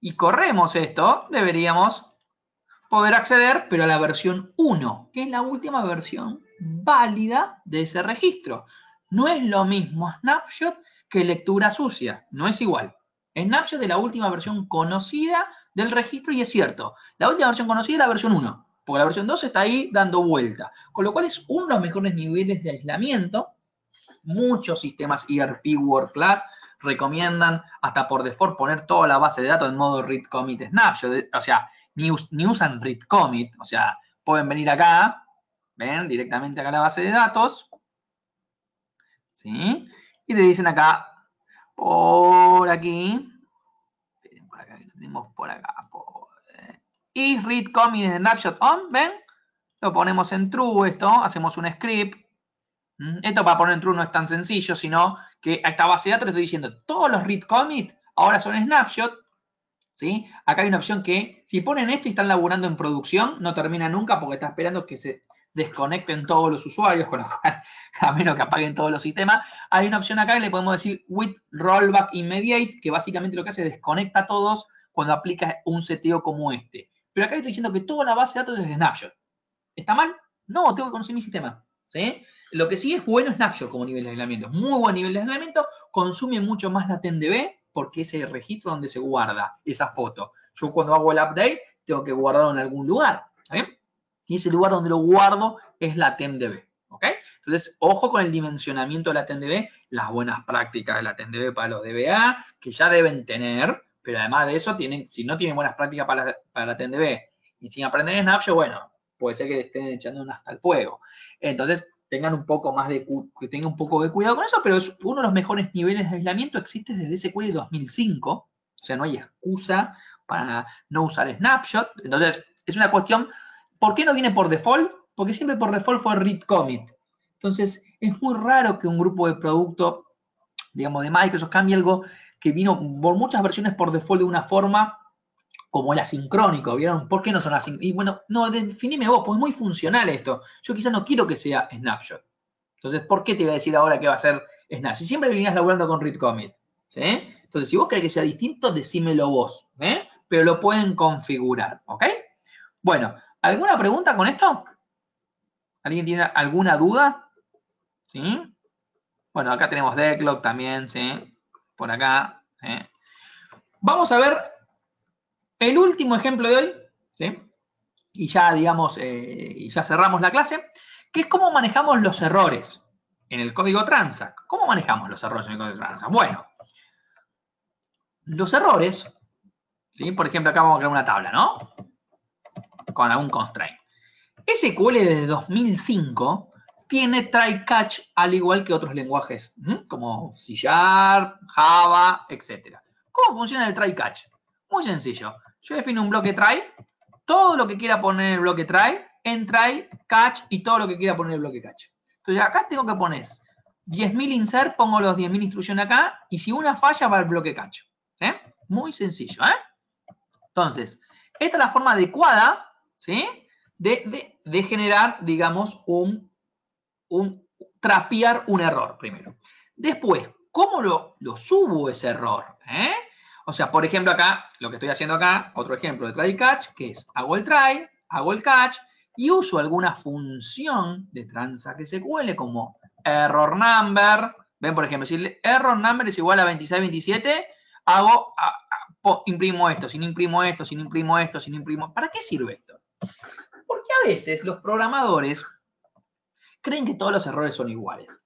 Y corremos esto, deberíamos poder acceder, pero a la versión 1, que es la última versión válida de ese registro. No es lo mismo snapshot que lectura sucia, no es igual. Snapshot es la última versión conocida del registro y es cierto, la última versión conocida es la versión 1, porque la versión 2 está ahí dando vuelta, con lo cual es uno de los mejores niveles de aislamiento. Muchos sistemas ERP World Class recomiendan hasta por default poner toda la base de datos en modo read commit snapshot, o sea, ni usan read commit, o sea, pueden venir acá, ven, directamente acá a la base de datos, ¿sí? Y le dicen acá, por aquí, por acá, tenemos por acá, y read commit snapshot on, ven, lo ponemos en true esto, hacemos un script. Esto para poner en true no es tan sencillo, sino que a esta base de datos le estoy diciendo, todos los read commit ahora son snapshot, ¿sí? Acá hay una opción que, si ponen esto y están laburando en producción, no termina nunca porque está esperando que se desconecten todos los usuarios, con lo cual, a menos que apaguen todos los sistemas. Hay una opción acá que le podemos decir with rollback immediate, que básicamente lo que hace es desconecta a todos cuando aplica un seteo como este. Pero acá le estoy diciendo que toda la base de datos es de snapshot. ¿Está mal? No, tengo que conocer mi sistema, ¿sí? Lo que sí es bueno es Snapshot como nivel de aislamiento. Muy buen nivel de aislamiento. Consume mucho más la TMDB porque es el registro donde se guarda esa foto. Yo cuando hago el update tengo que guardarlo en algún lugar. ¿Está bien? Y ese lugar donde lo guardo es la TMDB. ¿Ok? Entonces, ojo con el dimensionamiento de la TMDB, las buenas prácticas de la TMDB para los DBA, que ya deben tener, pero además de eso, si no tienen buenas prácticas para la TMDB y sin aprender Snapshot, bueno, puede ser que le estén echando hasta el fuego. Entonces, tengan un poco más que tengan un poco de cuidado con eso, pero es uno de los mejores niveles de aislamiento, existe desde SQL 2005, o sea, no hay excusa para no usar Snapshot. Entonces, es una cuestión, ¿por qué no viene por default? Porque siempre por default fue read commit. Entonces, es muy raro que un grupo de producto, digamos, de Microsoft cambie algo que vino por muchas versiones por default de una forma como el asincrónico, ¿vieron? ¿Por qué no son asincrónicos? Y bueno, no, definime vos, pues es muy funcional esto. Yo quizás no quiero que sea snapshot. Entonces, ¿por qué te voy a decir ahora que va a ser snapshot? Si siempre venías laburando con read commit, ¿sí? Entonces, si vos querés que sea distinto, decímelo vos, ¿eh? Pero lo pueden configurar, ¿ok? Bueno, ¿alguna pregunta con esto? ¿Alguien tiene alguna duda? ¿Sí? Bueno, acá tenemos Declock también, ¿sí? Por acá, ¿sí? Vamos a ver el último ejemplo de hoy, ¿sí? Y ya, digamos, y ya cerramos la clase, que es cómo manejamos los errores en el código Transact. ¿Cómo manejamos los errores en el código Transact? Bueno, los errores, ¿sí? Por ejemplo, acá vamos a crear una tabla, ¿no? Con algún constraint. SQL desde 2005 tiene try-catch al igual que otros lenguajes, como C#, Java, etc. ¿Cómo funciona el try-catch? Muy sencillo. Yo defino un bloque try, todo lo que quiera poner en el bloque try, en try, catch y todo lo que quiera poner en el bloque catch. Entonces acá tengo que poner 10.000 insert, pongo los 10.000 instrucciones acá y si una falla va al bloque catch. ¿Sí? Muy sencillo, ¿eh? Entonces, esta es la forma adecuada, ¿sí? De generar, digamos, trapear un error primero. Después, ¿cómo lo subo ese error? O sea, por ejemplo, acá, lo que estoy haciendo acá, otro ejemplo de try catch, que es hago el try, hago el catch y uso alguna función de Transact SQL como error number. Ven, por ejemplo, si el error number es igual a 2627, imprimo esto, sin imprimo esto, sin imprimo esto, sin imprimo. ¿Para qué sirve esto? Porque a veces los programadores creen que todos los errores son iguales.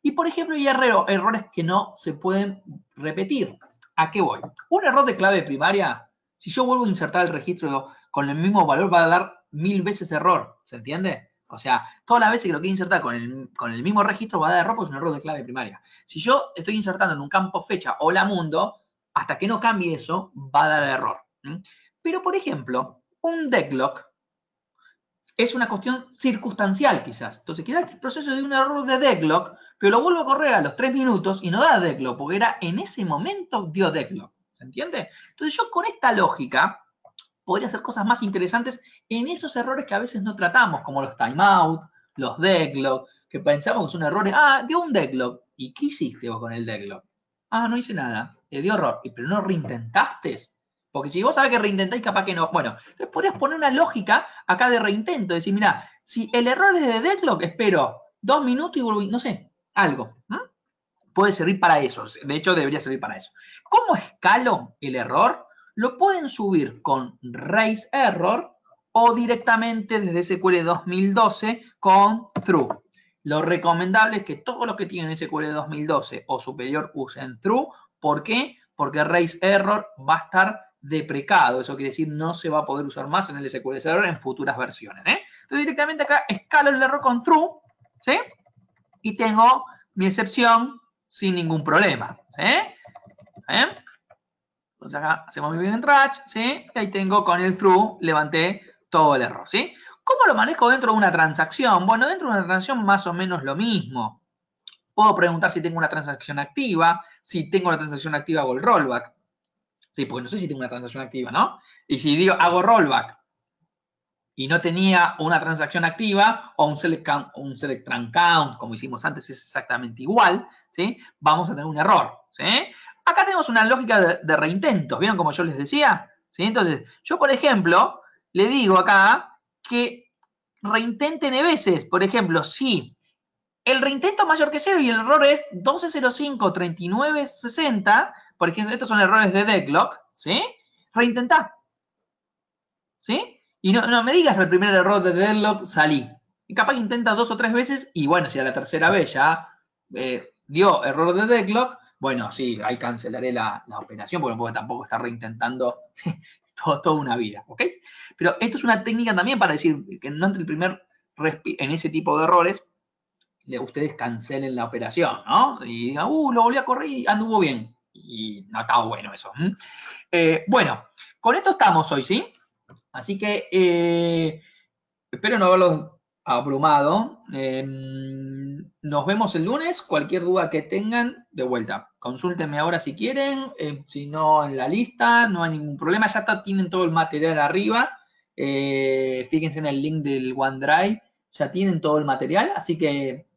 Y, por ejemplo, hay errores que no se pueden repetir. ¿A qué voy? Un error de clave primaria, si yo vuelvo a insertar el registro con el mismo valor, va a dar 1000 veces error. ¿Se entiende? O sea, todas las veces que lo quiero insertar con el mismo registro va a dar error porque es un error de clave primaria. Si yo estoy insertando en un campo fecha hola mundo, hasta que no cambie eso, va a dar error. Pero, por ejemplo, un deadlock es una cuestión circunstancial quizás. Entonces, queda el proceso de un error de deadlock, pero lo vuelvo a correr a los 3 minutos y no da deadlock, porque era en ese momento dio deadlock. ¿Se entiende? Entonces, yo con esta lógica podría hacer cosas más interesantes en esos errores que a veces no tratamos, como los timeout, los deadlock, que pensamos que son errores. Ah, dio un deadlock. ¿Y qué hiciste vos con el deadlock? Ah, no hice nada. Dio error. ¿Pero no reintentaste? Porque si vos sabés que reintentáis, capaz que no. Bueno, entonces podrías poner una lógica acá de reintento. Decir, mira, si el error es de deadlock, espero 2 minutos y vuelvo, no sé, algo. Puede servir para eso. De hecho, debería servir para eso. ¿Cómo escalo el error? Lo pueden subir con raise error o directamente desde SQL 2012 con through. Lo recomendable es que todos los que tienen SQL 2012 o superior usen through. ¿Por qué? Porque raise error va a estar deprecado. Eso quiere decir no se va a poder usar más en el SQL Server en futuras versiones. Entonces directamente acá escalo el error con through, ¿sí? Y tengo mi excepción sin ningún problema, ¿sí? Entonces acá hacemos mi bien en Ratch, ¿sí? Y ahí tengo con el through, levanté todo el error, ¿sí? ¿Cómo lo manejo dentro de una transacción? Bueno, dentro de una transacción más o menos lo mismo. Puedo preguntar si tengo una transacción activa. Si tengo una transacción activa, hago el rollback. Sí, porque no sé si tengo una transacción activa, ¿no? Y si digo, hago rollback y no tenía una transacción activa o un select run count, como hicimos antes, es exactamente igual, ¿sí? Vamos a tener un error, ¿sí? Acá tenemos una lógica de reintentos, ¿vieron como yo les decía? ¿Sí? Entonces, yo, por ejemplo, le digo acá que reintenten veces. Por ejemplo, si el reintento es mayor que 0 y el error es 1205-3960, por ejemplo, estos son errores de deadlock, ¿sí? Reintentá, ¿sí? Y no me digas el primer error de deadlock, salí. Y capaz que intenta 2 o 3 veces y bueno, si a la tercera vez ya dio error de deadlock, bueno, sí, ahí cancelaré la operación porque tampoco está reintentando toda una vida, ¿ok? Pero esto es una técnica también para decir que no entre el primer en ese tipo de errores, ustedes cancelen la operación, ¿no? Y digan, lo volví a correr y anduvo bien. Y no estaba bueno eso. Bueno, con esto estamos hoy, ¿sí? Así que espero no haberlos abrumado. Nos vemos el lunes. Cualquier duda que tengan, de vuelta. Consúltenme ahora si quieren. Si no, en la lista, no hay ningún problema. Ya tienen todo el material arriba. Fíjense en el link del OneDrive. Ya tienen todo el material. Así que